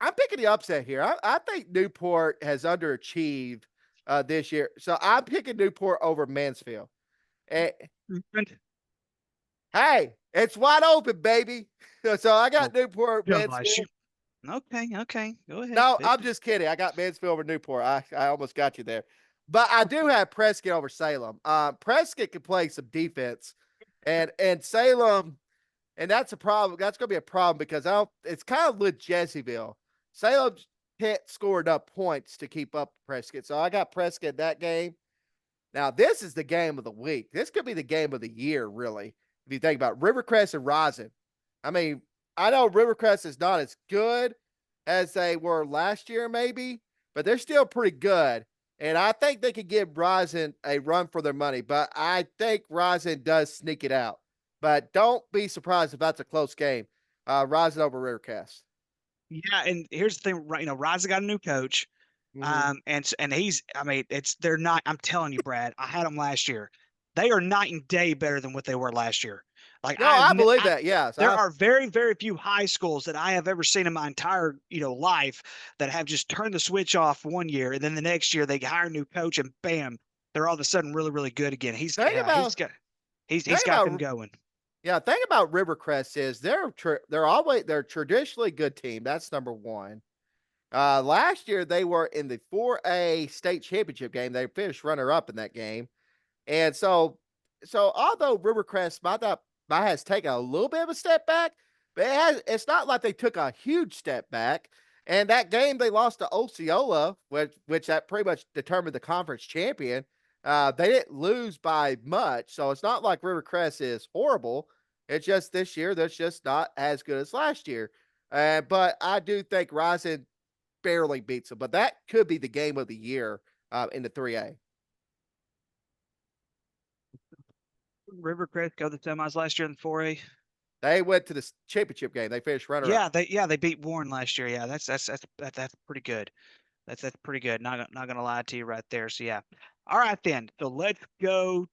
I'm picking the upset here. I think Newport has underachieved this year, so I'm picking Newport over Mansfield. Eh, hey, it's wide open, baby. So I got Oh Newport, gosh. Mansfield. Okay, okay. Go ahead. No, I'm just kidding. I got Mansfield over Newport. I almost got you there. But I do have Prescott over Salem. Prescott can play some defense, and Salem, and that's a problem. That's going to be a problem because it's kind of with Jesseville. Salem can't score enough points to keep up with Prescott. So I got Prescott that game. Now, this is the game of the week. This could be the game of the year, really, if you think about Rivercrest and Rosin. I mean, I know Rivercrest is not as good as they were last year, maybe, but they're still pretty good. And I think they could give Rosin a run for their money, but I think Rosin does sneak it out. But don't be surprised if that's a close game. Rosin over Rivercrest. Yeah, and here's the thing, right? Riza got a new coach. Mm-hmm. And he's, I mean, they're not, I'm telling you, Brad, I had them last year. They are night and day better than what they were last year. Like No, I believe that. Yes, there are very, very few high schools that I have ever seen in my entire, life that have just turned the switch off one year and then the next year they hire a new coach and bam, they're all of a sudden really, really good again. think about He's think got them about going. Yeah, thing about Rivercrest is they're traditionally a good team. That's number one. Last year they were in the 4A state championship game. They finished runner up in that game, and so although Rivercrest might has taken a little bit of a step back, but it's not like they took a huge step back. And that game they lost to Osceola, which that pretty much determined the conference champion. They didn't lose by much, so it's not like Rivercrest is horrible. It's just this year that's just not as good as last year. But I do think Rising barely beats them, but that could be the game of the year in the 3A. Rivercrest go to the semis last year in the 4A. They went to the championship game. They finished runner up. They beat Warren last year. Yeah, that's pretty good. That's pretty good. Not gonna lie to you right there. So yeah. All right then. So let's go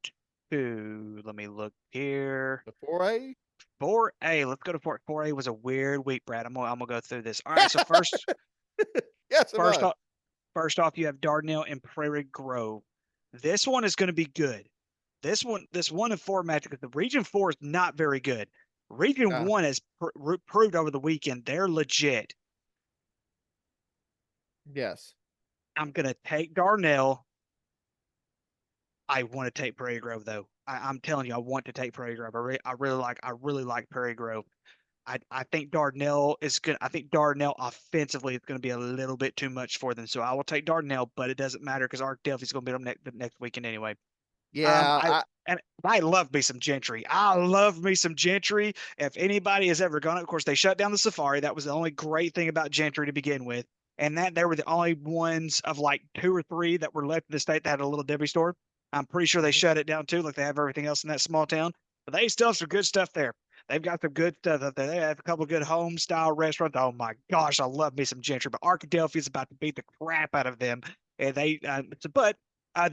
to let me look here. The 4A? 4A. Let's go to 4A was a weird week, Brad. I'm gonna go through this. All right, so first Yes, it first was. off first off you have Dardanelle and Prairie Grove. This one is gonna be good. This 1 and 4 match because the Region 4 is not very good. Region 1 has proved over the weekend they're legit. Yes. I'm gonna take Darnell. I want to take Prairie Grove though. I'm telling you, I want to take Prairie Grove. I really like Prairie Grove. I think Dardanelle is good. I think Dardanelle offensively is going to be a little bit too much for them. So I will take Dardanelle, but it doesn't matter because Art Delphi's going to beat them the next weekend anyway. Yeah. I love me some Gentry. I love me some Gentry. If anybody has ever gone, of course they shut down the Safari. That was the only great thing about Gentry to begin with, and that they were the only ones of like 2 or 3 that were left in the state that had a little Debbie store. I'm pretty sure they shut it down too, like they have everything else in that small town. But they still have some good stuff there. They've got some good stuff up there. They have a couple of good home style restaurants. Oh my gosh, I love me some Gentry, but Arkadelphia is about to beat the crap out of them. And they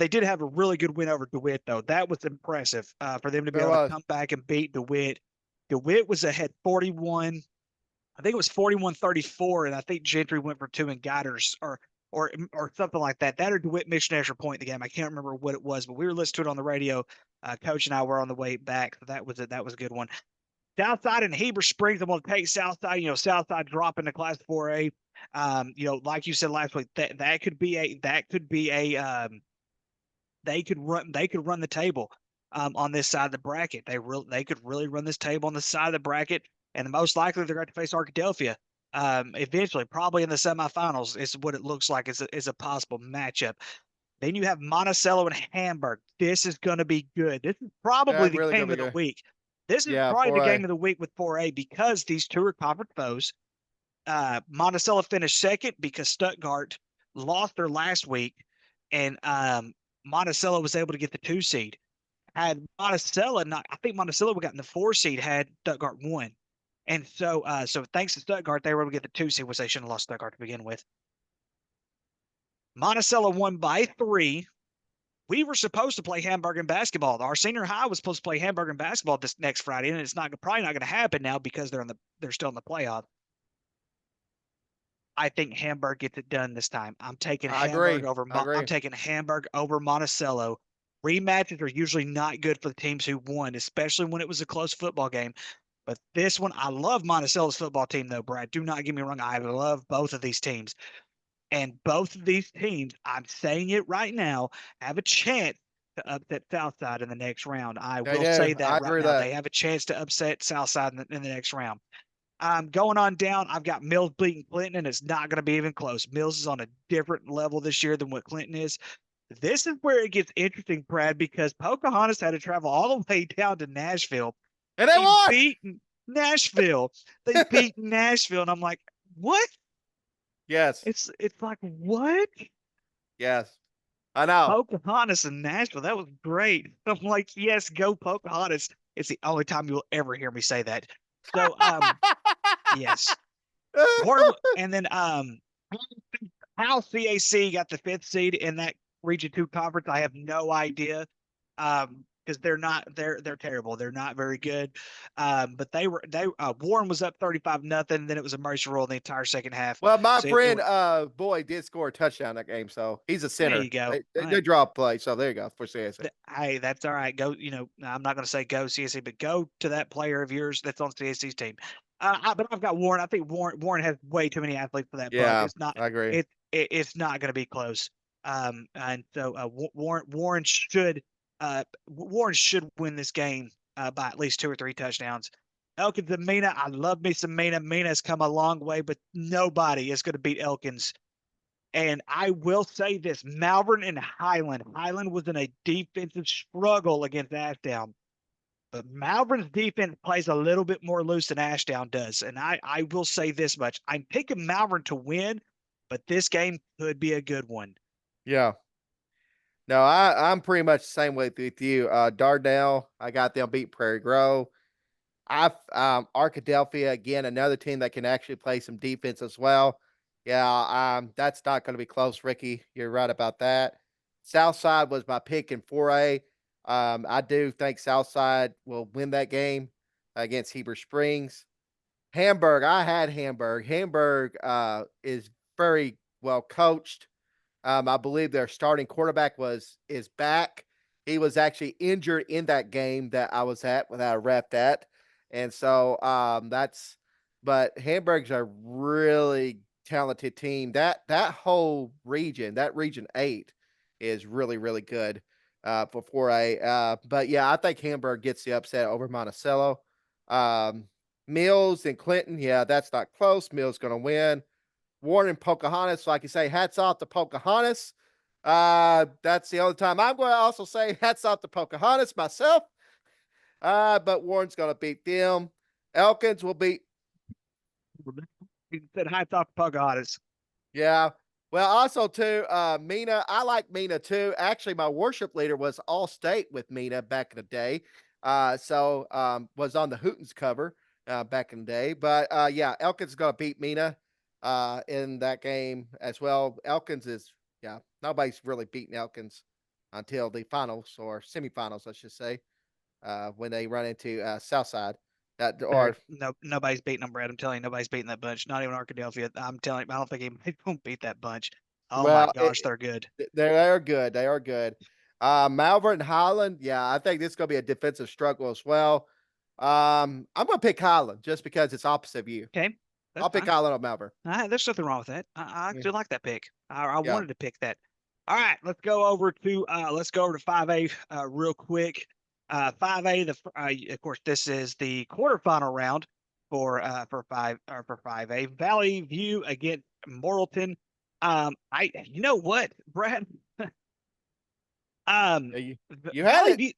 did have a really good win over DeWitt, though. That was impressive for them to be There able to was. come back and beat DeWitt. DeWitt was ahead 41. I think it was 41-34, and I think Gentry went for two and Guiders or something like that. That or DeWitt missed an extra point in the game. I can't remember what it was, but we were listening to it on the radio. Coach and I were on the way back. So that was it. That was a good one. Southside and Heber Springs. I'm going to take Southside. Southside dropping to Class 4A. Like you said last week, that could be a they could run the table on this side of the bracket. They could really run this table on the side of the bracket, and most likely they're going to face Arkadelphia eventually, probably in the semifinals. Is what it looks like is a possible matchup. Then you have Monticello and Hamburg. This is going to be good. This is probably That's the really game gonna of be the good. week. This is Yeah, probably the 4A. game of the week with 4A because these two are conference foes. Monticello finished second because Stuttgart lost their last week, and Monticello was able to get the 2 seed. Had Monticello not, I think Monticello would have gotten the 4 seed had Stuttgart won. And so thanks to Stuttgart, they were able to get the 2 seed, which they shouldn't have lost Stuttgart to begin with. Monticello won by 3. We were supposed to play Hamburg in basketball. Our senior high was supposed to play Hamburg in basketball this next Friday, and it's probably not going to happen now because they're still in the playoff. I think Hamburg gets it done this time. I'm taking I Hamburg agree. over. I agree. I'm taking Hamburg over Monticello. Rematches are usually not good for the teams who won, especially when it was a close football game. But this one, I love Monticello's football team, though, Brad. Do not get me wrong. I love both of these teams. And both of these teams, I'm saying it right now, have a chance to upset Southside in the next round. I They will say do. I that right agree with now. that. They have a chance to upset Southside in the next round. Going on down, I've got Mills beating Clinton, and it's not going to be even close. Mills is on a different level this year than what Clinton is. This is where it gets interesting, Brad, because Pocahontas had to travel all the way down to Nashville. And they They won. beat Nashville. They beat Nashville, and I'm like, what? Yes. It's like what? Yes. I know. Pocahontas in Nashville. That was great. I'm like, yes, go Pocahontas. It's the only time you'll ever hear me say that. So, yes. And then how CAC got the 5th seed in that Region 2 conference, I have no idea. Because they're terrible. They're not very good. But Warren was up 35-0. Then it was a mercy rule in the entire second half. Well, my So friend Boyd did score a touchdown that game, so he's a there center. you go. They draw a play, so there you go for CSA. Hey, that's all right. Go, I'm not going to say go CSC, but go to that player of yours that's on CSC's team. But I've got Warren. I think Warren has way too many athletes for that buck. Yeah, It's not. I agree. It's not going to be close. And so Warren should win this game by at least 2 or 3 touchdowns. Elkins and Mina, I love me some Mina. Mina has come a long way, but nobody is going to beat Elkins. And I will say this, Malvern and Highland. Highland was in a defensive struggle against Ashdown. But Malvern's defense plays a little bit more loose than Ashdown does. And I will say this much. I'm picking Malvern to win, but this game could be a good one. Yeah. No, I'm pretty much the same way with you. Dardanelle, I got them beat Prairie Grove. Arkadelphia, again, another team that can actually play some defense as well. Yeah, that's not going to be close, Ricky. You're right about that. Southside was my pick in 4A. I do think Southside will win that game against Heber Springs. Hamburg, I had Hamburg. Hamburg is very well coached. I believe their starting quarterback is back. He was actually injured in that game that I was at without a rep at. And so but Hamburg's a really talented team. That whole region, that region 8 is really, really good for 4A. But yeah, I think Hamburg gets the upset over Monticello. Mills and Clinton, yeah, that's not close. Mills gonna win. Warren and Pocahontas, like you say, hats off to Pocahontas. That's the only time I'm going to also say hats off to Pocahontas myself. But Warren's going to beat them. Elkins will beat. You said high top Pocahontas. Yeah. Well, also too, Mina. I like Mina too. Actually, my worship leader was all state with Mina back in the day. Was on the Hootens cover back in the day. But yeah, Elkins is gonna beat Mina in that game as well. Elkins is nobody's really beaten Elkins until the finals or semifinals, I should say, when they run into Southside. That or Nobody's beating them, Brad. I'm telling you, nobody's beating that bunch. Not even Arkadelphia. I'm telling you, I don't think anybody won't beat that bunch. Oh my well, gosh, they're good. they're good. They are good. Malvern Highland, yeah, I think this is gonna be a defensive struggle as well. I'm gonna pick Highland just because it's opposite of you. Okay, that's I'll pick fine. Highland on Malvern. There's nothing wrong with that. I Yeah. actually like that pick. I Yeah. wanted to pick that. All right, let's go over to 5A real quick. 5A, of course, this is the quarterfinal round for 5A. Valley View against Morrilton. You know what, Brad? Um, Yeah, V- you had Valley it. View.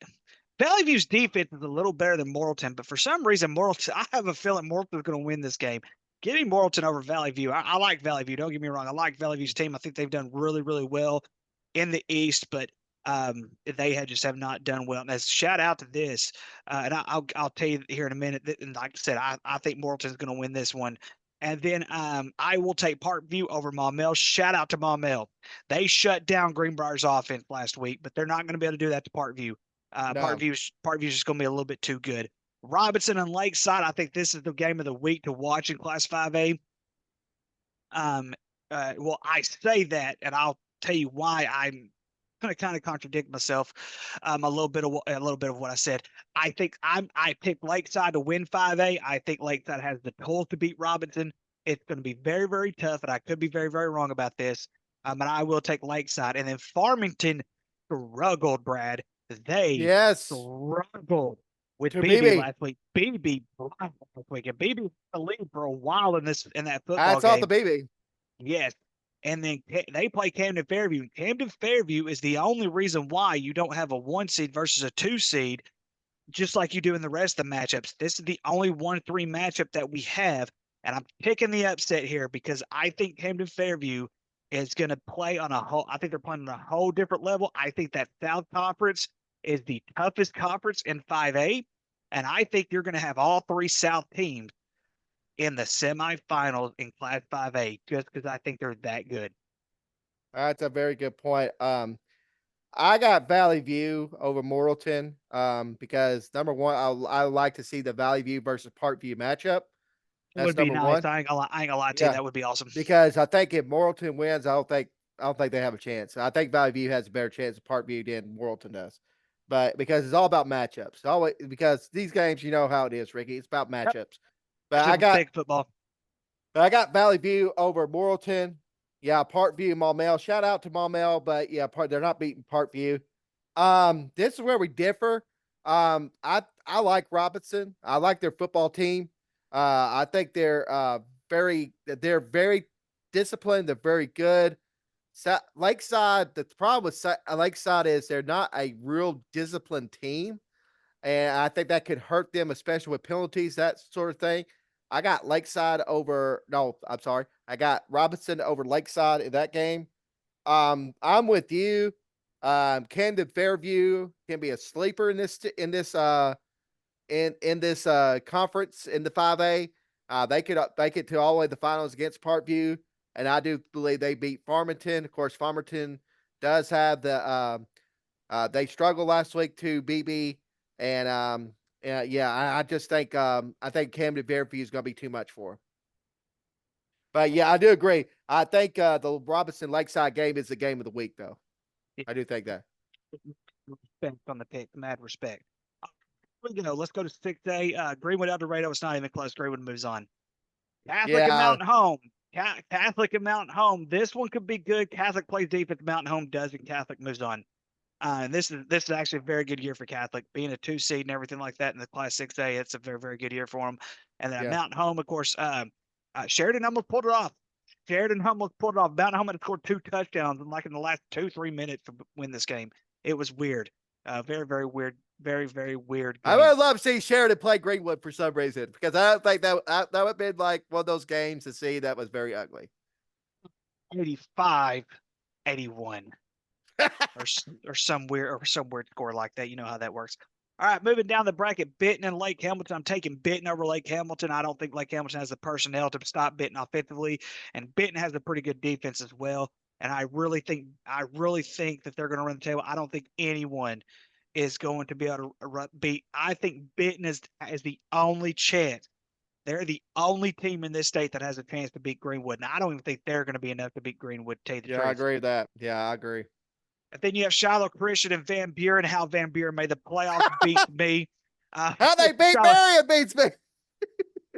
Valley View's defense is a little better than Morrilton, but for some reason, Morrilton, I have a feeling Morrilton's going to win this game. Give me Morrilton over Valley View. I like Valley View. Don't get me wrong. I like Valley View's team. I think they've done really, really well in the East, but they just have not done well. And as shout out to this, and I'll tell you here in a minute. And like I said, I think Morrilton's going to win this one. And then I will take Parkview over Maumelle. Shout out to Maumelle. They shut down Greenbrier's offense last week, but they're not going to be able to do that to Parkview. No. Parkview's just going to be a little bit too good. Robinson and Lakeside, I think this is the game of the week to watch in Class 5A. Well, I say that, and I'll tell you why I'm going to kind of contradict myself a little bit of what I said. I picked Lakeside to win 5A. I think Lakeside has the tools to beat Robinson. It's going to be very, very tough, and I could be very, very wrong about this. And I will take Lakeside. And then Farmington struggled, Brad. They Yes. struggled with To BB BB. last week. BB last week, and BB was the lead for a while in that football Hats off to game. BB. Yes. And then they play Camden Fairview. Camden Fairview is the only reason why you don't have a 1 seed versus a 2 seed, just like you do in the rest of the matchups. This is the only 1-3 matchup that we have. And I'm picking the upset here because I think Camden Fairview is going to play on a whole, I think they're playing on a whole different level. I think that South Conference is the toughest conference in 5A. And I think you're going to have all 3 South teams in the semifinals in Class 5A just because I think they're that good. That's a very good point. I got Valley View over Morrilton because number one, I like to see the Valley View versus Parkview matchup. It That's would be number nice. one. I ain't gonna lie to you. Yeah, That would be awesome. because I think if Morrilton wins, I don't think they have a chance. I think Valley View has a better chance of Parkview than Morrilton does. But because it's all about matchups. Always because these games, you know how it is, Ricky. It's about Yep. matchups. But Super big football. I got Valley View over Morrilton. Yeah, Parkview, Maumelle. Shout out to Maumelle, but yeah, they're not beating Parkview. This is where we differ. I like Robinson. I like their football team. I think they're very disciplined. They're very good. Lakeside, the problem with Lakeside is they're not a real disciplined team. And I think that could hurt them, especially with penalties, that sort of thing. I got Lakeside over, no, I'm sorry. I got Robinson over Lakeside in that game. I'm with you. Camden Fairview can be a sleeper in this conference in the 5A. They could make it to all the way to the finals against Parkview, and I do believe they beat Farmington. Of course, Farmington does have they struggled last week to BB, and yeah, I just think I think Camden Fairview is going to be too much for him. But yeah, I do agree. I think the Robinson Lakeside game is the game of the week, though. I do think that. Respect on the pick, mad respect. Let's go to 6A. Greenwood El Dorado. It's not even close. Greenwood moves on. Catholic and Yeah, Mountain Home. Catholic and Mountain Home. This one could be good. Catholic plays defense. Mountain Home does, and Catholic moves on. And this is actually a very good year for Catholic, being a 2 seed and everything like that in the Class 6A. It's a very, very good year for them. And then yeah. Mountain Home, of course, Sheridan almost pulled it off. Sheridan almost pulled it off. Mountain Home had scored 2 touchdowns in the last 2-3 minutes to win this game. It was weird. Very, very weird. Very, very weird I game. would love to see Sheridan play Greenwood for some reason because I don't think that would have been like one of those games to see that was very ugly. 85, 81. Or some weird score like that. You know how that works. All right, moving down the bracket, Benton and Lake Hamilton. I'm taking Benton over Lake Hamilton. I don't think Lake Hamilton has the personnel to stop Benton offensively, and Benton has a pretty good defense as well. And I really think that they're going to run the table. I don't think anyone is going to be able to beat. I think Benton is the only chance. They're the only team in this state that has a chance to beat Greenwood. And I don't even think they're going to be enough to beat Greenwood, to tell you the Yeah, I truth. agree with that. Yeah, I agree. And then you have Shiloh Christian and Van Buren. How Van Buren made the playoffs beats me. How they beat Shiloh, Marion beats me.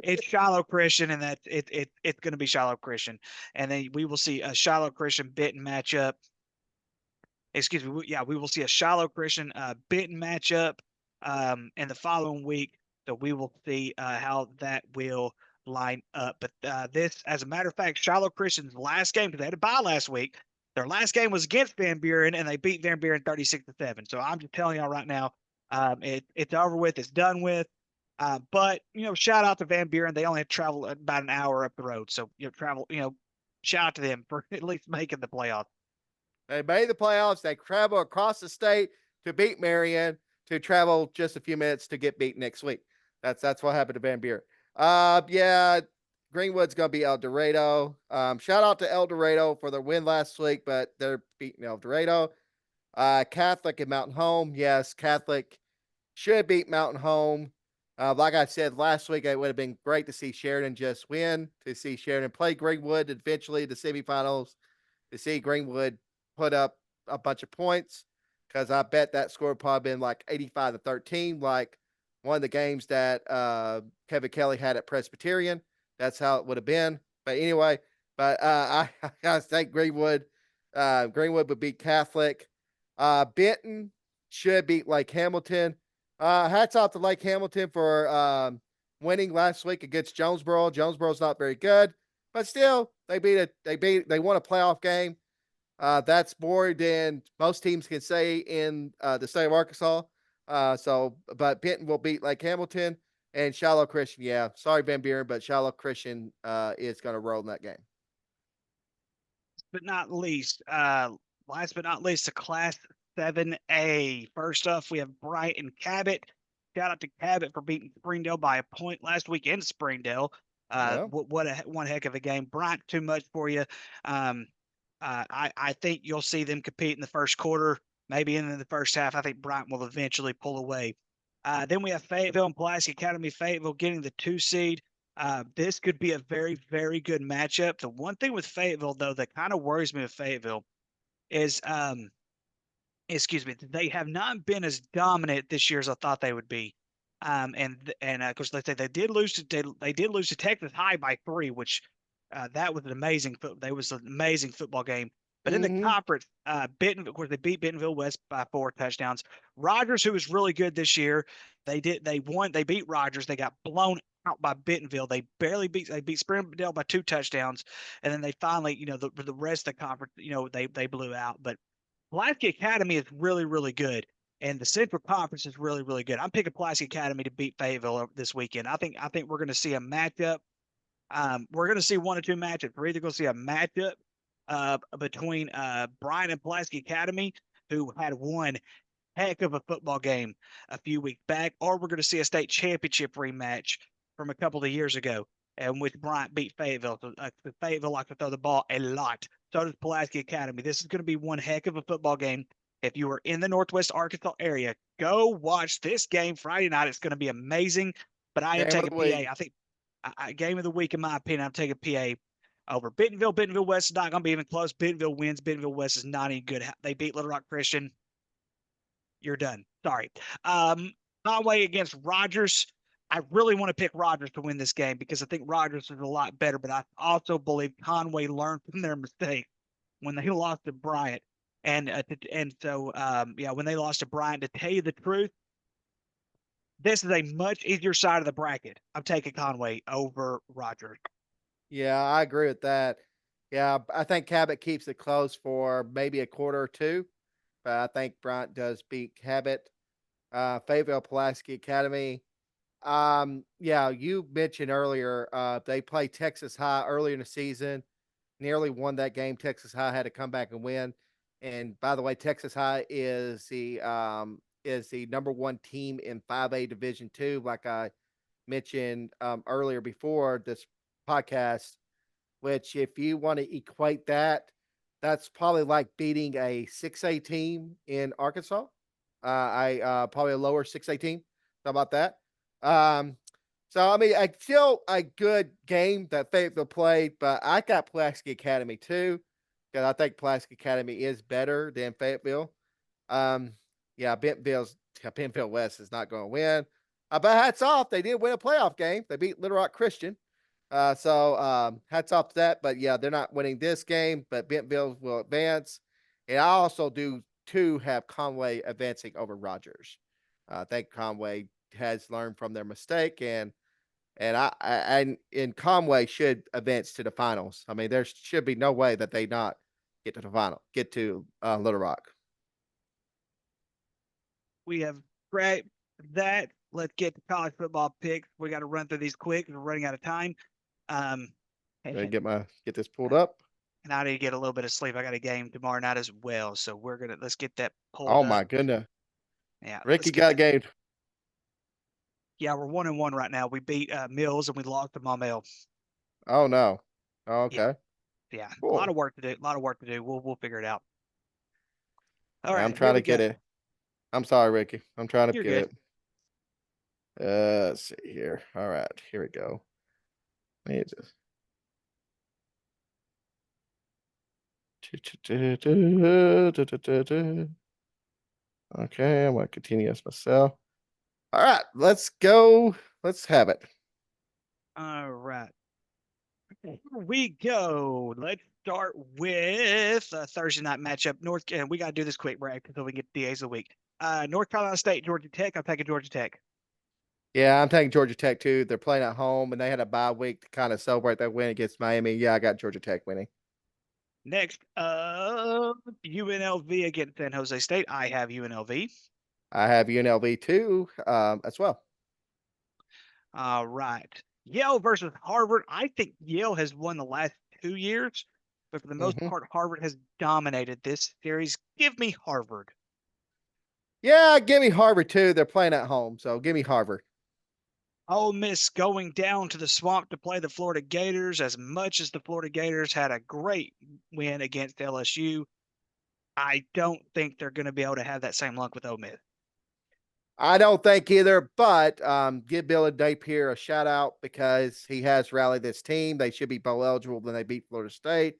it's Shiloh Christian, and it's going to be Shiloh Christian. And then we will see a Shiloh Christian Benton matchup. Excuse me. Yeah, we will see a Shiloh Christian Benton matchup in the following week. So we will see how that will line up. But this, as a matter of fact, Shiloh Christian's last game, because they had a bye last week. Their last game was against Van Buren, and they beat Van Buren 36-7. So I'm just telling y'all right now, it's over with. It's done with. But shout out to Van Buren. They only had to travel about an hour up the road. So travel. Shout out to them for at least making the playoffs. They made the playoffs. They travel across the state to beat Marion, to travel just a few minutes to get beat next week. That's what happened to Van Buren. Yeah, Greenwood's gonna be El Dorado. Shout out to El Dorado for their win last week, but they're beating El Dorado. Catholic and Mountain Home. Yes, Catholic should beat Mountain Home. Like I said last week, it would have been great to see Sheridan just win, to see Sheridan play Greenwood eventually the semifinals, to see Greenwood put up a bunch of points, because I bet that score would probably been like 85-13, like one of the games that Kevin Kelly had at Presbyterian. That's how it would have been. But anyway, I think Greenwood would beat Catholic. Benton should beat Lake Hamilton. Hats off to Lake Hamilton for winning last week against Jonesboro. Jonesboro's not very good, but still they won a playoff game. That's more than most teams can say in the state of Arkansas. But Benton will beat Lake Hamilton and Shiloh Christian. Yeah, sorry Van Buren, but Shiloh Christian is going to roll in that game. But not least, last but not least, the Class 7A. First off, we have Bryant and Cabot. Shout out to Cabot for beating Springdale by a point last week in Springdale. Yeah. What a one heck of a game. Bryant, too much for you. I think you'll see them compete in the first quarter, maybe in the first half. I think Bryant will eventually pull away. Then we have Fayetteville and Pulaski Academy. Fayetteville getting the 2 seed. This could be a very, very good matchup. The one thing with Fayetteville, though, that kind of worries me with Fayetteville is, excuse me, they have not been as dominant this year as I thought they would be. And of course, let's say they did lose to Texas High by 3, which that was an amazing football game. But in the Mm-hmm. conference, Bentonville, of course, they beat Bentonville West by 4 touchdowns. Rogers, who was really good this year, they beat Rogers. They got blown out by Bentonville. They beat Springdale by 2 touchdowns. And then they finally, the rest of the conference, they blew out. But Pulaski Academy is really, really good. And the Central Conference is really, really good. I'm picking Pulaski Academy to beat Fayetteville this weekend. I think we're going to see a matchup. We're going to see 1 or 2 matchups. We're either going to see a matchup between Bryant and Pulaski Academy, who had one heck of a football game a few weeks back, or we're going to see a state championship rematch from a couple of years ago, and which Bryant beat Fayetteville. So, Fayetteville likes to throw the ball a lot. So does Pulaski Academy. This is going to be one heck of a football game. If you are in the Northwest Arkansas area, go watch this game Friday night. It's going to be amazing. But I am Game of taking the PA. week. I think game of the week, in my opinion, I'm taking PA over Bentonville. Bentonville West is not going to be even close. Bentonville wins. Bentonville West is not any good. They beat Little Rock Christian. You're done. Sorry. Conway against Rogers. I really want to pick Rogers to win this game because I think Rogers is a lot better, but I also believe Conway learned from their mistake when they lost to Bryant. And so when they lost to Bryant, to tell you the truth, this is a much easier side of the bracket. I'm taking Conway over Rogers. Yeah, I agree with that. Yeah, I think Cabot keeps it close for maybe a quarter or 2, but I think Bryant does beat Cabot. Fayetteville Pulaski Academy. Yeah, you mentioned earlier, they played Texas High earlier in the season, nearly won that game. Texas High had to come back and win. And by the way, Texas High is the is the number one team in 5A Division II, like I mentioned earlier before this podcast. Which, if you want to equate that, that's probably like beating a 6A team in Arkansas. I Probably a lower 6A team. How about that? Um, so I mean, still a good game that Fayetteville played, but I got Pulaski Academy too because I think Pulaski Academy is better than Fayetteville. Um, yeah, Bentonville West is not going to win. But hats off, they did win a playoff game. They beat Little Rock Christian. Hats off to that. But yeah, they're not winning this game, but Bentonville will advance. And I also do too have Conway advancing over Rogers. I think Conway has learned from their mistake, and in Conway should advance to the finals. I mean, there should be no way that they not get to Little Rock. We have great that. Let's get to college football picks. We got to run through these quick. We're running out of time. Let me get this pulled up. And I need to get a little bit of sleep. I got a game tomorrow night as well, so let's get that pulled Oh up. my goodness. Yeah, Ricky got game. Yeah, we're 1-1 right now. We beat Mills and we lost to Maumelle. Oh no. Oh, okay. Yeah. Cool. A lot of work to do. We'll figure it out. All right. I'm trying to get it. I'm sorry, Ricky. I'm trying to get it. Let's see here. All right, here we go. Let me just. Okay, I'm gonna continue as myself. All right, let's go. Let's have it. All right. Here we go. Let's start with a Thursday night matchup. And we got to do this quick, Brad, until we get DAs of the week. North Carolina State, Georgia Tech. I'm taking Georgia Tech. Yeah, I'm taking Georgia Tech too. They're playing at home, and they had a bye week to kind of celebrate that win against Miami. Yeah, I got Georgia Tech winning. Next UNLV against San Jose State. I have UNLV. I have UNLV too, as well. All right. Yale versus Harvard. I think Yale has won the last 2 years, but for the most part, Harvard has dominated this series. Give me Harvard. Yeah, give me Harvard too. They're playing at home, so give me Harvard. Ole Miss going down to the swamp to play the Florida Gators. As much as the Florida Gators had a great win against LSU, I don't think they're going to be able to have that same luck with Ole Miss. I don't think either, but give Billy Napier a shout out because he has rallied this team. They should be bowl eligible when they beat Florida State.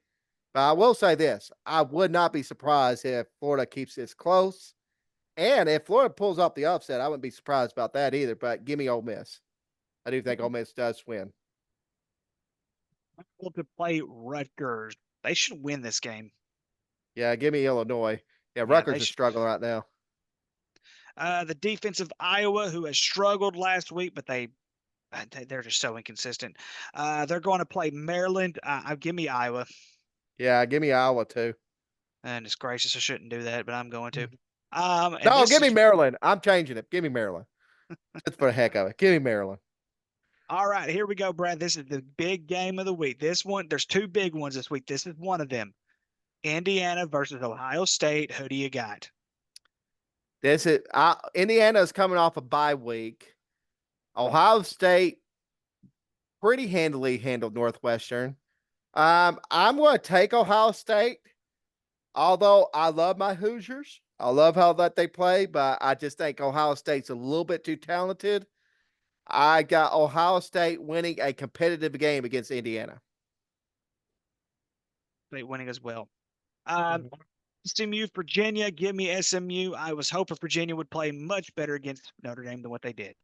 But I will say this: I would not be surprised if Florida keeps this close, and if Florida pulls off the upset, I wouldn't be surprised about that either. But give me Ole Miss. I do think Ole Miss does win. To play Rutgers, they should win this game. Yeah, give me Illinois. Yeah, Rutgers is struggling right now. The defense of Iowa, who has struggled last week, but they're just so inconsistent. They're going to play Maryland. Give me Iowa. Yeah, give me Iowa too. And it's gracious, I shouldn't do that, but I'm going to. No, give me Maryland. I'm changing it. Give me Maryland. Just for the heck of it. Give me Maryland. All right, here we go, Brad. This is the big game of the week. This one, there's 2 big ones this week. This is one of them. Indiana versus Ohio State. Who do you got? Indiana is coming off a bye week. Ohio State pretty handily handled Northwestern. I'm going to take Ohio State, although I love my Hoosiers. I love how that they play, but I just think Ohio State's a little bit too talented. I got Ohio State winning a competitive game against Indiana. State winning as well. SMU, Virginia. Give me SMU. I was hoping Virginia would play much better against Notre Dame than what they did.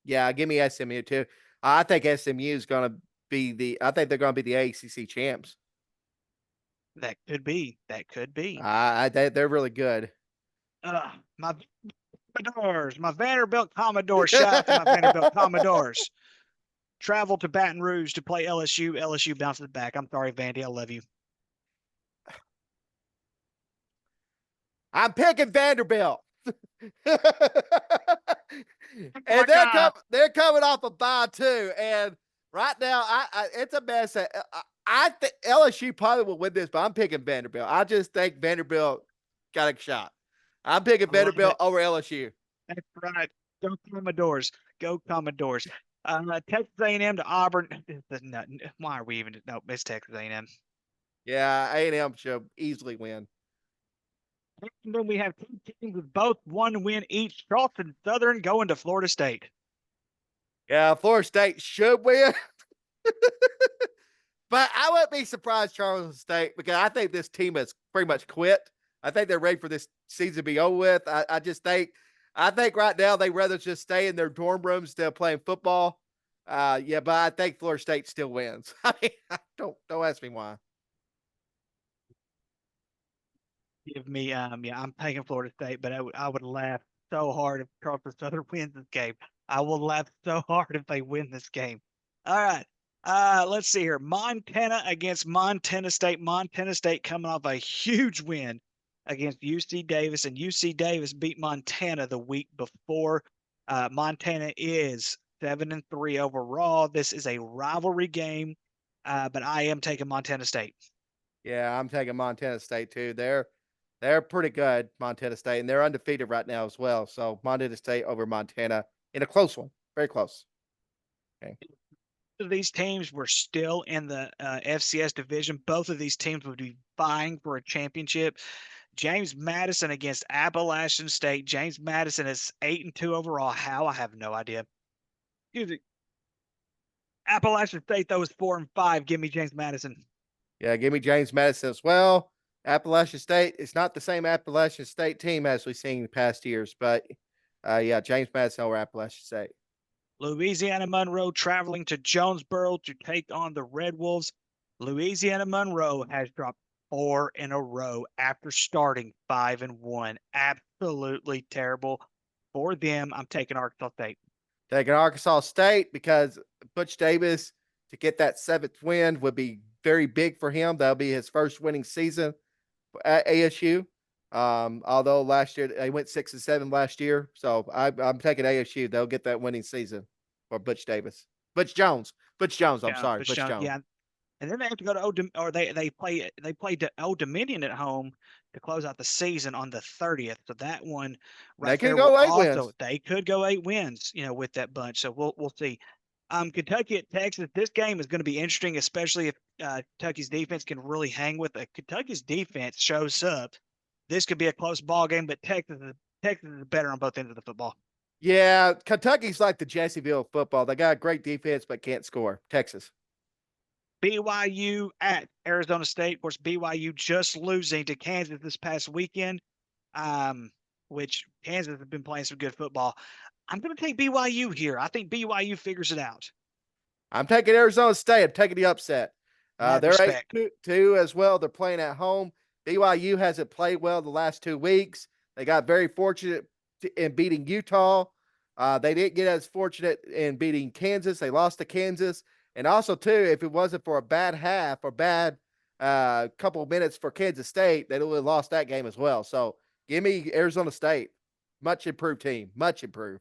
Yeah, give me SMU too. I think SMU is going to be I think they're going to be the ACC champs. That could be. They're really good. My Commodores, my Vanderbilt Commodores. Shout out to my Vanderbilt Commodores. Travel to Baton Rouge to play LSU. LSU bounces back. I'm sorry, Vandy. I love you. I'm picking Vanderbilt. And they're coming off a bye too. And right now, it's a mess. I think LSU probably will win this, but I'm picking Vanderbilt. I just think Vanderbilt got a shot. I'm picking I love Vanderbilt it. over LSU. That's right. Go Commodores. Go Commodores. Texas A&M to Auburn. Why are we even? No, it's Texas A&M. Yeah, A&M should easily win. And then we have two teams with both one win each. Charleston Southern going to Florida State. Yeah, Florida State should win. But I wouldn't be surprised Charleston State because I think this team has pretty much quit. I think they're ready for this season to be over with. I think right now they rather just stay in their dorm rooms instead of playing football. Yeah, but I think Florida State still wins. I mean, don't ask me why. Give me, yeah, I'm taking Florida State, but I would laugh so hard if Charleston Southern wins this game. I will laugh so hard if they win this game. All right. Let's see here. Montana against Montana State. Montana State coming off a huge win against UC Davis, and UC Davis beat Montana the week before. Montana is 7-3 overall. This is a rivalry game, but I am taking Montana State. Yeah, I'm taking Montana State too. They're pretty good, Montana State, and they're undefeated right now as well. So Montana State over Montana in a close one, very close. Okay. Of these teams were still in the FCS division. Both of these teams would be vying for a championship. James Madison against Appalachian State. James Madison is 8-2 overall. How? I have no idea. Excuse me. Appalachian State though is 4-5. Give me James Madison. Yeah, give me James Madison as well. Appalachian State, it's not the same Appalachian State team as we've seen in past years, but yeah, James Madison over Appalachian State. Louisiana Monroe traveling to Jonesboro to take on the Red Wolves. Louisiana Monroe has dropped 4 in a row after starting 5-1. Absolutely terrible for them. I'm taking Arkansas State. Taking Arkansas State because Butch Davis to get that 7th win would be very big for him. That'll be his first winning season at ASU. Although last year they went 6-7 last year, so I'm taking ASU. They'll get that winning season for Butch Davis, Butch Jones, Butch Jones. I'm Yeah, sorry, Butch Jones. yeah, and then they have to go to or they play to Old Dominion at home to close out the season on the 30th. So that one They right can there will go 8 wins. also they could go 8 wins, with that bunch. So we'll see. Kentucky at Texas. This game is going to be interesting, especially if Kentucky's defense can really hang with it. Kentucky's defense shows up. This could be a close ball game, but Texas is better on both ends of the football. Yeah, Kentucky's like the Jessieville football. They got great defense but can't score. Texas. BYU at Arizona State. Of course, BYU just losing to Kansas this past weekend, which Kansas has been playing some good football. I'm going to take BYU here. I think BYU figures it out. I'm taking Arizona State. I'm taking the upset. They're Respect. 8-2 as well. They're playing at home. BYU hasn't played well the last 2 weeks. They got very fortunate in beating Utah. They didn't get as fortunate in beating Kansas. They lost to Kansas. And also, too, if it wasn't for a bad half or bad couple of minutes for Kansas State, they would have lost that game as well. So give me Arizona State. Much improved team. Much improved.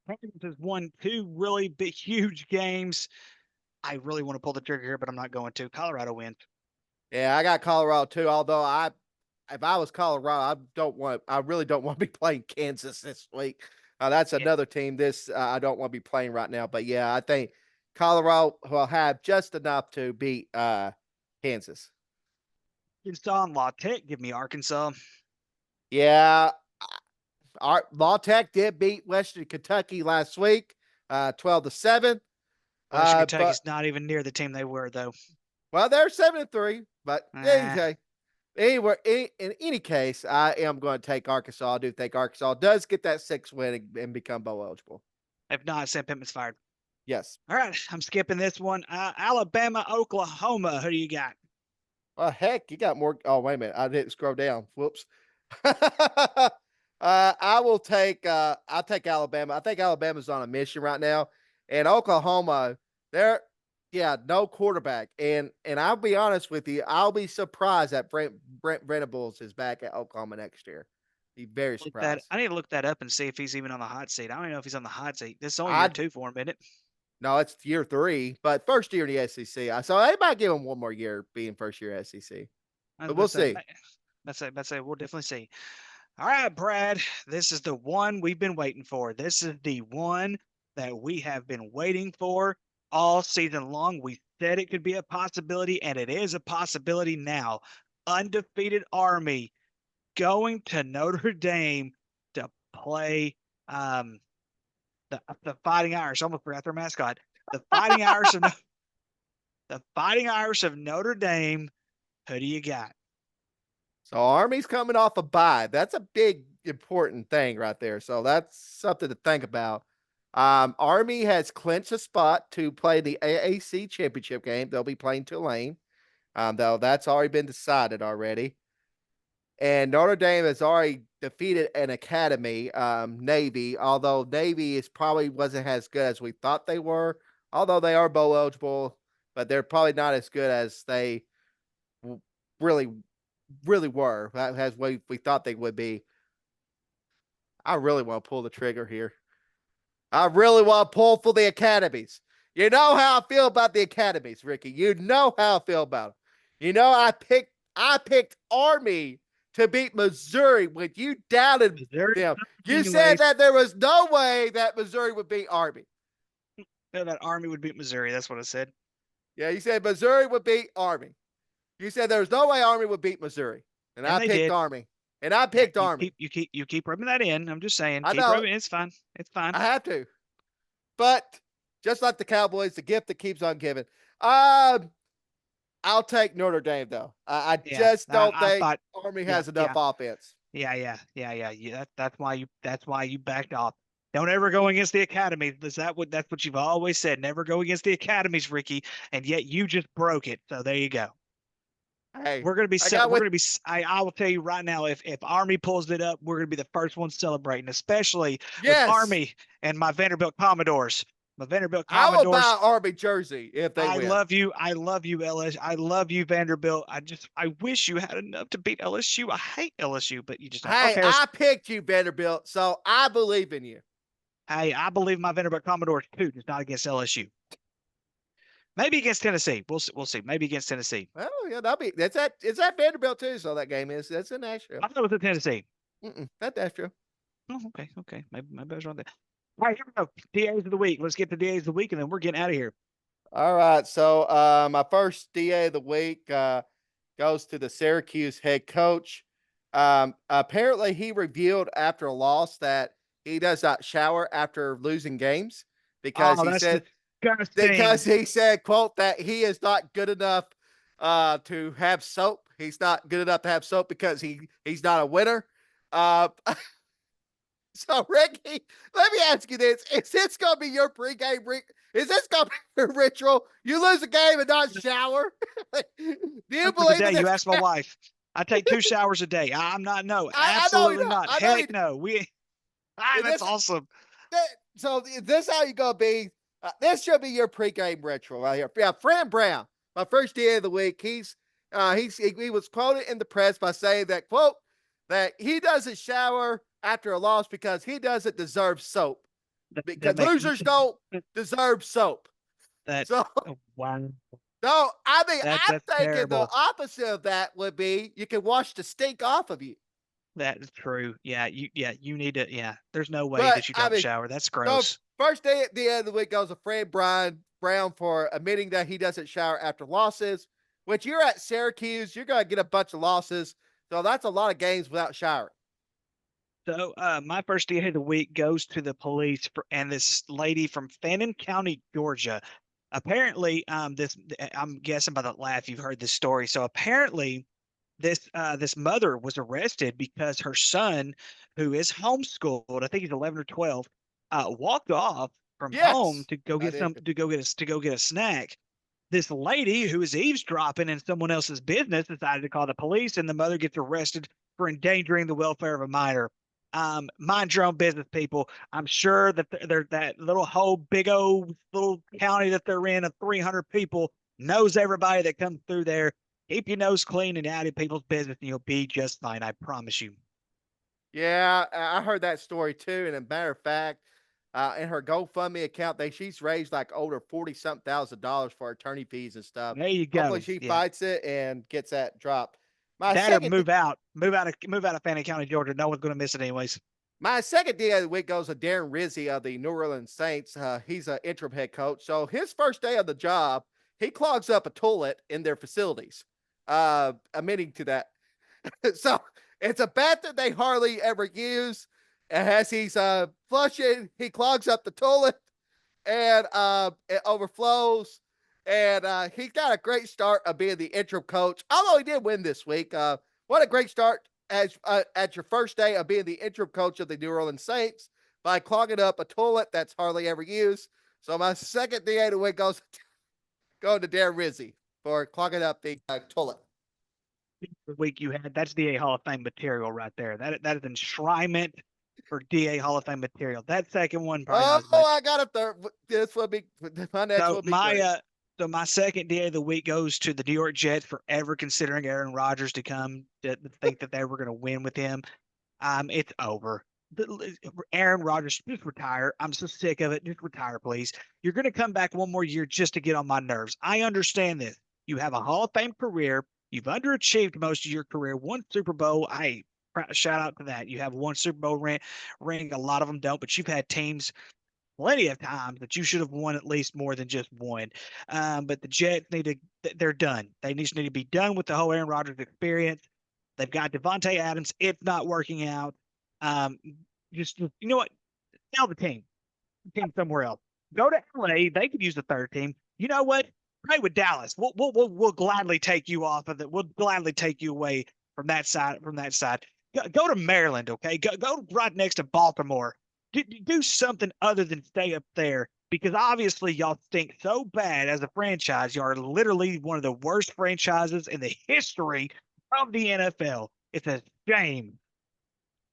Kansas has won 2 really big, huge games. I really want to pull the trigger here, but I'm not going to. Colorado wins. Yeah, I got Colorado too. Although if I was Colorado, I really don't want to be playing Kansas this week. That's another team. I don't want to be playing right now. But yeah, I think Colorado will have just enough to beat Kansas. Arkansas and La Tech. Give me Arkansas. Yeah, our La Tech did beat Western Kentucky last week, 12-7. Western Kentucky's not even near the team they were, though. Well, they're 7-3, but anyway, in any case, I am going to take Arkansas. I do think Arkansas does get that 6th win and become bowl eligible. If not, Sam Pittman's fired. Yes. All right, I'm skipping this one. Alabama, Oklahoma. Who do you got? Well, heck, you got more. Oh, wait a minute. I didn't scroll down. Whoops. I'll take Alabama. I think Alabama's on a mission right now. And Oklahoma, no quarterback. And I'll be honest with you, I'll be surprised that Brent Venables is back at Oklahoma next year. Be very surprised. I need to look that up and see if he's even on the hot seat. I don't even know if he's on the hot seat. This is only year 2 for him, isn't it? No, it's year 3, but first year in the SEC. So they might give him one more year being first year SEC. I was but about we'll to say, see. we'll definitely see. All right, Brad, this is the one we've been waiting for. This is the one that we have been waiting for all season long. We said it could be a possibility, and it is a possibility now. Undefeated Army going to Notre Dame to play um, the Fighting Irish. Almost forgot their mascot. The Fighting Irish of the Fighting Irish of Notre Dame. Who do you got? So Army's coming off a bye. That's a big important thing right there. So that's something to think about. Army has clinched a spot to play the AAC championship game. They'll be playing Tulane. Though that's already been decided already. And Notre Dame has already defeated an academy, Navy, although Navy is probably wasn't as good as we thought they were, although they are bowl eligible, but they're probably not as good as they really, really were, as we thought they would be. I really want to pull the trigger here. I really want to pull for the academies. You know how I feel about the academies, Ricky. You know how I feel about them. You know, I picked Army to beat Missouri when you doubted Missouri, them. You said anyways, that there was no way that Missouri would beat Army. that Army would beat Missouri. That's what I said. Yeah, you said Missouri would beat Army. You said there was no way Army would beat Missouri. And And I they picked did. Army. And I picked you Army. you keep rubbing that in. I'm just saying, I keep know. rubbing. It's fine. It's fine. I have to. But just like the Cowboys, the gift that keeps on giving. I'll take Notre Dame though. I Yeah, just don't I think thought. Army Yeah, has enough yeah, offense. that's why you backed off. Don't ever go against the academies. That's what you've always said. Never go against the academies, Ricky. And yet you just broke it. So there you go. Hey, We're gonna be I set. got We're with gonna be. I will tell you right now, if Army pulls it up, we're gonna be the first ones celebrating, especially with yes. Army and my Vanderbilt Commodores. My Vanderbilt I will buy Commodores. an Army jersey if they I win. love you. I love you, LSU. I love you, Vanderbilt. I wish you had enough to beat LSU. I hate LSU, but you just don't. Hey, Okay, I picked you, Vanderbilt, so I believe in you. hey, I believe my Vanderbilt Commodores too, just not against LSU. Maybe against Tennessee. We'll see. We'll see. Maybe against Tennessee. Well, yeah, it's at Vanderbilt too. So that game is that's in Nashville. I thought it was at Tennessee. That Nashville. Oh, okay, okay. Maybe I was wrong there. All right, here we go. DAs of the week. Let's get to DAs of the week, and then we're getting out of here. All right. So my first DA of the week goes to the Syracuse head coach. Apparently, he revealed after a loss that he does not shower after losing games because Oh, he that's said disgusting. quote that he is not good enough to have soap. He's not good enough to have soap because he's not a winner. Uh, So, Ricky, let me ask you this: is this gonna be your pregame? Is this gonna be your ritual? You lose a game and not shower? Do you For the believe in day, you this? asked my wife. I take 2 showers a day. I'm not. No, I know you absolutely don't. not. I know you. Heck no. Is That's this awesome. so? Is this how you gonna be? This should be your pregame ritual right here. Yeah, Fran Brown, my first day of the week. He was quoted in the press by saying that quote that he doesn't shower after a loss because he doesn't deserve soap. That Because makes losers don't deserve soap. that. So Oh, wow. no, I mean I'm That's thinking the terrible. opposite of that would be you can wash the stink off of you. That is true. You need to. Yeah, there's no way But that you I don't mean, shower. That's so gross. first day at the end of the week goes to Fran Brown for admitting that he doesn't shower after losses. Which you're at Syracuse, you're gonna get a bunch of losses. So that's a lot of games without showering. So, my first day of the week goes to the police and this lady from Fannin County, Georgia. Apparently, I'm guessing by the laugh you've heard this story. So apparently, this mother was arrested because her son, who is homeschooled, I think he's 11 or 12, walked off from home Yes, to go I get did. to go get a snack. This lady who is eavesdropping in someone else's business decided to call the police, and the mother gets arrested for endangering the welfare of a minor. Mind your own business, people. I'm sure that they're that little whole big old little county that they're in of 300 people knows everybody that comes through there. Keep your nose clean and out of people's business, and you'll be just fine. I promise you. Yeah, I heard that story too. And a matter of fact, in her GoFundMe account, she's raised like over 40 something $1,000 for attorney fees and stuff. There you Hopefully go. she Yeah. fights it and gets that drop. My That or second move out of Fannin County, Georgia. No one's going to miss it anyways. My second day of the week goes to Darren Rizzi of the New Orleans Saints. He's an interim head coach. So his first day of the job, he clogs up a toilet in their facilities, admitting to that. So it's a bathroom they hardly ever use. As he's flushing, he clogs up the toilet and it overflows. And he's got a great start of being the interim coach. Although he did win this week. What a great start as at your first day of being the interim coach of the New Orleans Saints by clogging up a toilet that's hardly ever used. So my second DA of the week goes to Darren Rizzi for clogging up the toilet. The week you had, that's DA Hall of Fame material right there. That is enshrinement for DA Hall of Fame material. That second one probably not as much. I got a third. This will be my next So will be great. So my second DA of the week goes to the New York Jets for ever considering Aaron Rodgers to come to think that they were going to win with him. It's over. Aaron Rodgers, just retire. I'm so sick of it. Just retire, please. You're going to come back one more year just to get on my nerves. I understand this. You have a Hall of Fame career. You've underachieved most of your career. One Super Bowl. Shout out to that. You have one Super Bowl ring. A lot of them don't, but you've had teams plenty of times that you should have won at least more than just one. But the Jets they're done. They just need to be done with the whole Aaron Rodgers experience. They've got Devontae Adams. It's not working out. Just you know what? Sell the team somewhere else. Go to LA. They could use the third team. You know what? Play with Dallas. We'll gladly take you off of it. We'll gladly take you away from that side. Go to Maryland, okay? Go right next to Baltimore. Do something other than stay up there, because obviously y'all stink so bad as a franchise. You are literally one of the worst franchises in the history of the NFL. It's a shame.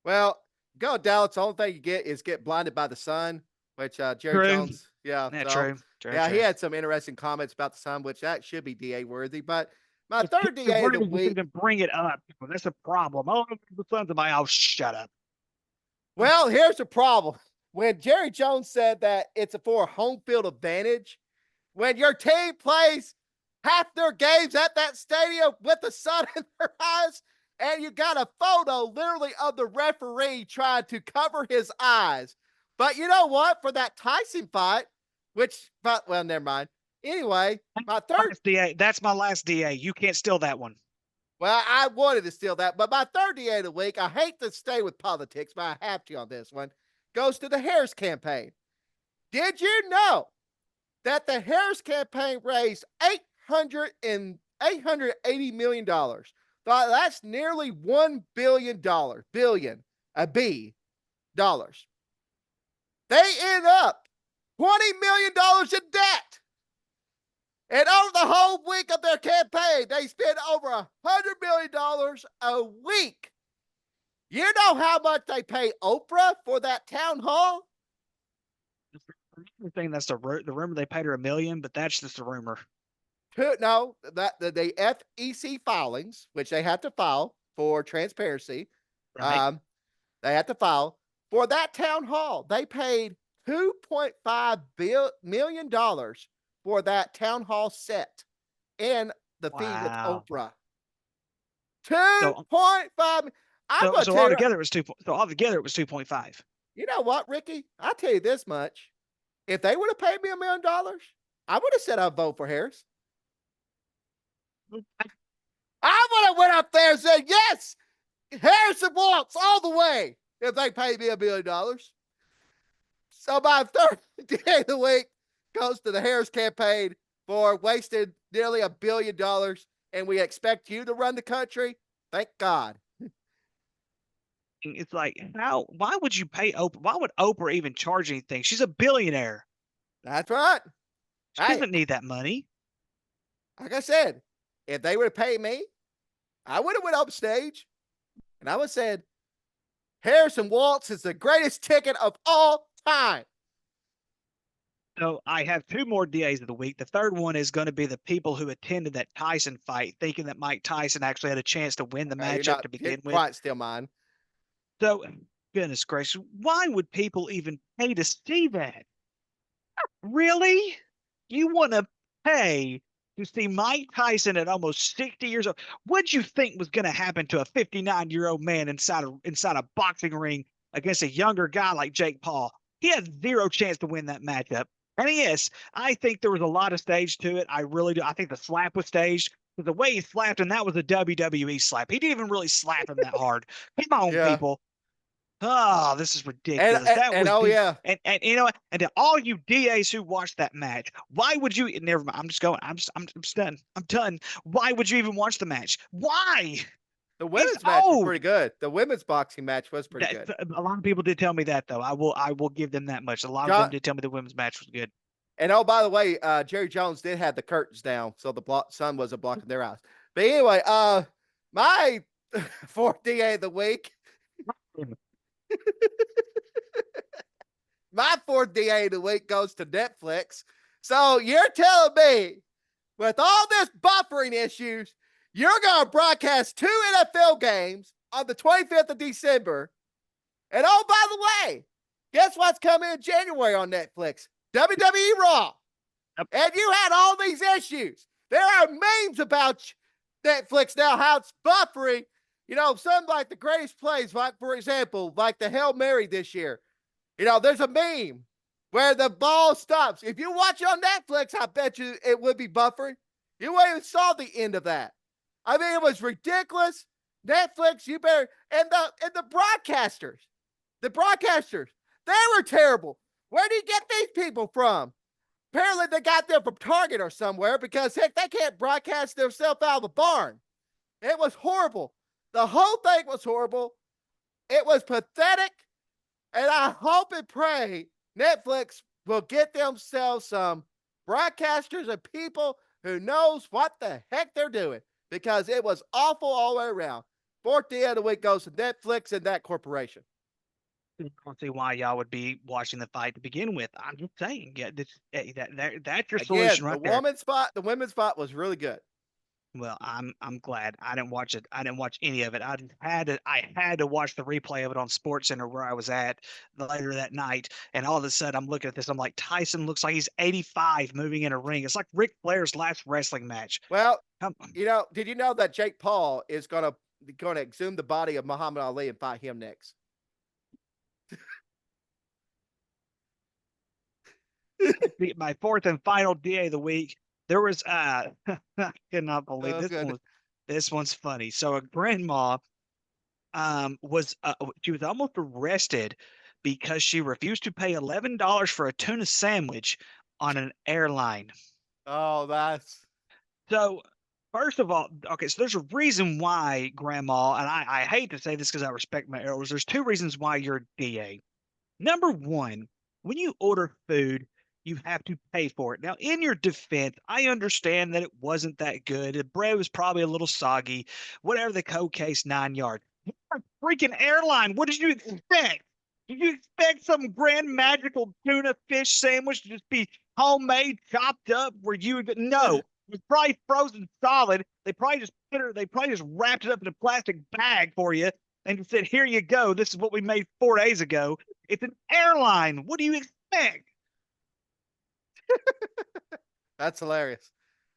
Well, go Dallas. The only thing you get blinded by the sun, which Jerry True. Jones. Yeah, True. He had some interesting comments about the sun, which that should be DA worthy. But my third DA of the week. Even bring it up. That's a problem. Oh, the sun's in my house. Shut up. Well, here's the problem. When Jerry Jones said that it's for a home field advantage, when your team plays half their games at that stadium with the sun in their eyes, and you got a photo literally of the referee trying to cover his eyes. But you know what? For that Tyson fight, well, never mind. Anyway, my third DA. That's my last DA. You can't steal that one. Well, I wanted to steal that, but my third DA of the week, I hate to stay with politics, but I have to on this one, goes to the Harris campaign. Did you know that the Harris campaign raised $880 million? That's nearly $1 billion. They end up $20 million in debt. And over the whole week of their campaign, they spent over $100 million a week. You know how much they pay Oprah for that town hall? I think that's the rumor. They paid her $1 million, but that's just a rumor. No, that the FEC filings, which they have to file for transparency, Right. they have to file for that town hall. They paid $2.5 million for that town hall set and the fee with Oprah. 2.5. So altogether it was 2.5. You know what, Ricky? I'll tell you this much. If they would have paid me $1 million, I would have said I'd vote for Harris. I would have went up there and said, yes, Harrison Waltz all the way if they paid me $1 million. So my third day of the week goes to the Harris campaign for wasting nearly $1 billion, and we expect you to run the country. Thank God. It's like, why would you pay Oprah? Why would Oprah even charge anything? She's a billionaire. That's right. She doesn't need that money. Like I said, if they would have paid me, I would have went up stage and I would have said, Harrison Waltz is the greatest ticket of all time. So I have two more DAs of the week. The third one is going to be the people who attended that Tyson fight, thinking that Mike Tyson actually had a chance to win the matchup to begin with. Quite still mine. So, goodness gracious, why would people even pay to see that? Really? You want to pay to see Mike Tyson at almost 60 years old. What'd you think was going to happen to a 59-year-old man inside a boxing ring against a younger guy like Jake Paul? He had zero chance to win that matchup. And yes, I think there was a lot of stage to it. I really do. I think the slap was staged. But the way he slapped him, that was a WWE slap. He didn't even really slap him that hard. Come on, Yeah. people. Oh, this is And, ridiculous. and, That and was oh the yeah, and you know what? And to all you DAs who watched that match, why would you never mind? I'm just going. I'm just done. I'm done. Why would you even watch the match? Why? the It's women's match was old. pretty good. The women's boxing match was pretty That, good. a lot of people did tell me that though. I will give them that much. A lot of them John, did tell me the women's match was good. and oh, by the way, Jerry Jones did have the curtains down, so the sun wasn't blocking their eyes. But anyway, my fourth DA of the week, my fourth DA of the week goes to Netflix. So you're telling me, with all this buffering issues, you're going to broadcast 2 NFL games on the 25th of December. And oh, by the way, guess what's coming in January on Netflix? WWE Raw. Yep. And you had all these issues. There are memes about Netflix now, how it's buffering. You know, some like the greatest plays, like, for example, like the Hail Mary this year. You know, there's a meme where the ball stops. If you watch it on Netflix, I bet you it would be buffering. You wouldn't even saw the end of that. I mean, it was ridiculous. Netflix, you better, and the broadcasters, they were terrible. Where do you get these people from? Apparently they got them from Target or somewhere, because heck, they can't broadcast themselves out of the barn. It was horrible. The whole thing was horrible. It was pathetic. And I hope and pray Netflix will get themselves some broadcasters and people who knows what the heck they're doing, because it was awful all the way around. Fourth day of the week goes to Netflix and that corporation. I don't see why y'all would be watching the fight to begin with. I'm just saying, yeah, that's your Again, solution right there. the women's spot was really good. Well, I'm glad I didn't watch it. I didn't watch any of it. I had to watch the replay of it on Sports Center where I was at later that night. And all of a sudden, I'm looking at this. I'm like, Tyson looks like he's 85 moving in a ring. It's like Ric Flair's last wrestling match. Well, Come you know, did you know that Jake Paul is gonna exhume the body of Muhammad Ali and fight him next? my fourth and final DA of the week. There was I cannot believe this one's funny. So a grandma was she was almost arrested because she refused to pay $11 for a tuna sandwich on an airline. Oh, that's So first of all, okay, so there's a reason why grandma, and I hate to say this because I respect my elders. There's two reasons why you're DA. Number one, when you order food, you have to pay for it. Now, in your defense, I understand that it wasn't that good. The bread was probably a little soggy, whatever the code case, 9 yards. You're a freaking airline. What did you expect? Did you expect some grand magical tuna fish sandwich to just be homemade, chopped up? Where you would no, it was probably frozen solid. They probably just wrapped it up in a plastic bag for you and said, "Here you go. This is what we made 4 days ago." It's an airline. What do you expect? that's hilarious.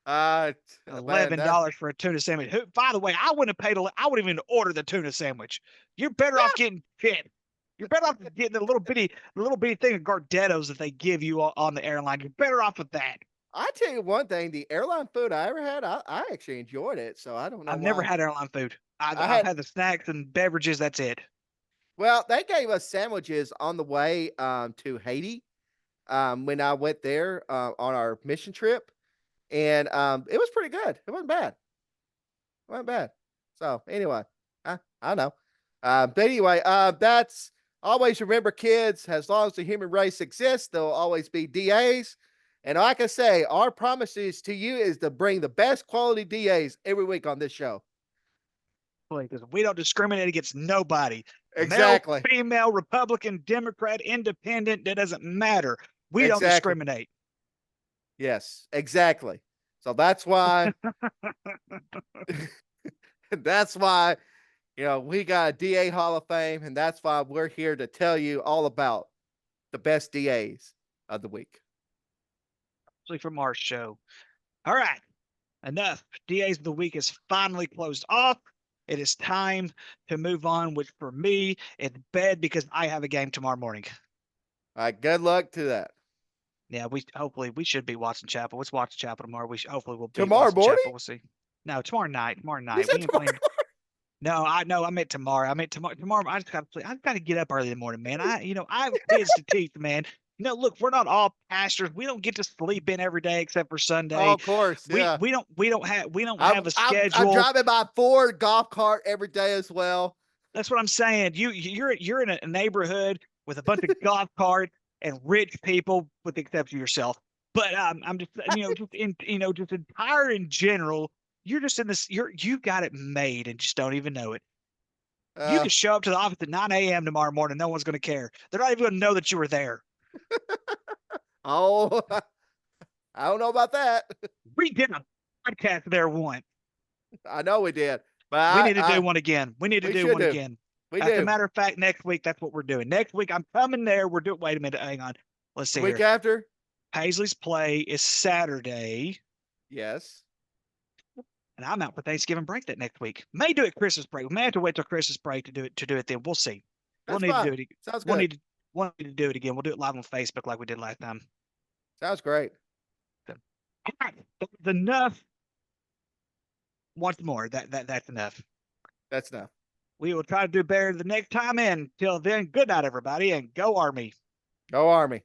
$11 for a tuna sandwich. Who, by the way, I wouldn't have paid. I wouldn't even order the tuna sandwich. You're better off getting chips. You're better off getting the little bitty thing of Gardettos that they give you on the airline. You're better off with that. I tell you one thing: the airline food I ever had, I actually enjoyed it. So I don't know. I've never why. had airline food. I've had had the snacks and beverages. That's it. Well, they gave us sandwiches on the way to Haiti when I went there on our mission trip, and it was pretty good. It wasn't bad. It wasn't bad. So anyway, I don't know. But anyway, that's always remember, kids. As long as the human race exists, there'll always be DAs. And like I say, our promises to you is to bring the best quality DAs every week on this show. Because we don't discriminate against nobody. Exactly. Male, female, Republican, Democrat, Independent, that doesn't matter. We don't discriminate. Yes, exactly. So that's why that's why, you know, we got a DA Hall of Fame, and that's why we're here to tell you all about the best DAs of the week. Especially from our show. All right. enough. DAs of the week is finally closed off. It is time to move on, which for me, it's bed because I have a game tomorrow morning. All right, good luck to that. Yeah, we should be watching Chapel. Let's watch Chapel tomorrow. Hopefully we'll beat Tomorrow Watson morning? Chapel. We'll see. No, tomorrow night. Tomorrow You night. said We ain't tomorrow. playing. No, I meant tomorrow. I meant tomorrow. Tomorrow I just gotta play. I've got to get up early in the morning, man. I have kids to teach, man. Look, we're not all pastors. We don't get to sleep in every day except for Oh, Sunday. of course, yeah. We don't have a I'm schedule. driving by Ford golf cart every day as well. That's what I'm saying. You're in a neighborhood with a bunch of golf carts and rich people, with the exception of yourself. But I'm just just entire in general. You're just in this. You've got it made and just don't even know it. You Uh, can show up to the office at 9 a.m. tomorrow morning. No one's going to care. They're not even going to know that you were there. oh, I don't know about that. We did a podcast there once. I know we did, We but need to do one again. We need to we do should one do. again. We As a do. matter of fact, next week, that's what we're doing. Next week, I'm coming there. We're doing, wait a minute. Hang on. Let's see The week here. after? Paisley's play is Saturday, Yes. and I'm out for Thanksgiving break that next week. May do it Christmas break. We may have to wait till Christmas break to do it then. We'll see. That's We'll need fine. to do it. Sounds We'll good. need to do it again. We'll do it live on Facebook like we did last time. Sounds great. All right. That's enough. Once more. That's enough. That's enough. We will try to do better the next time. And until then, good night, everybody, and go Army. Go Army.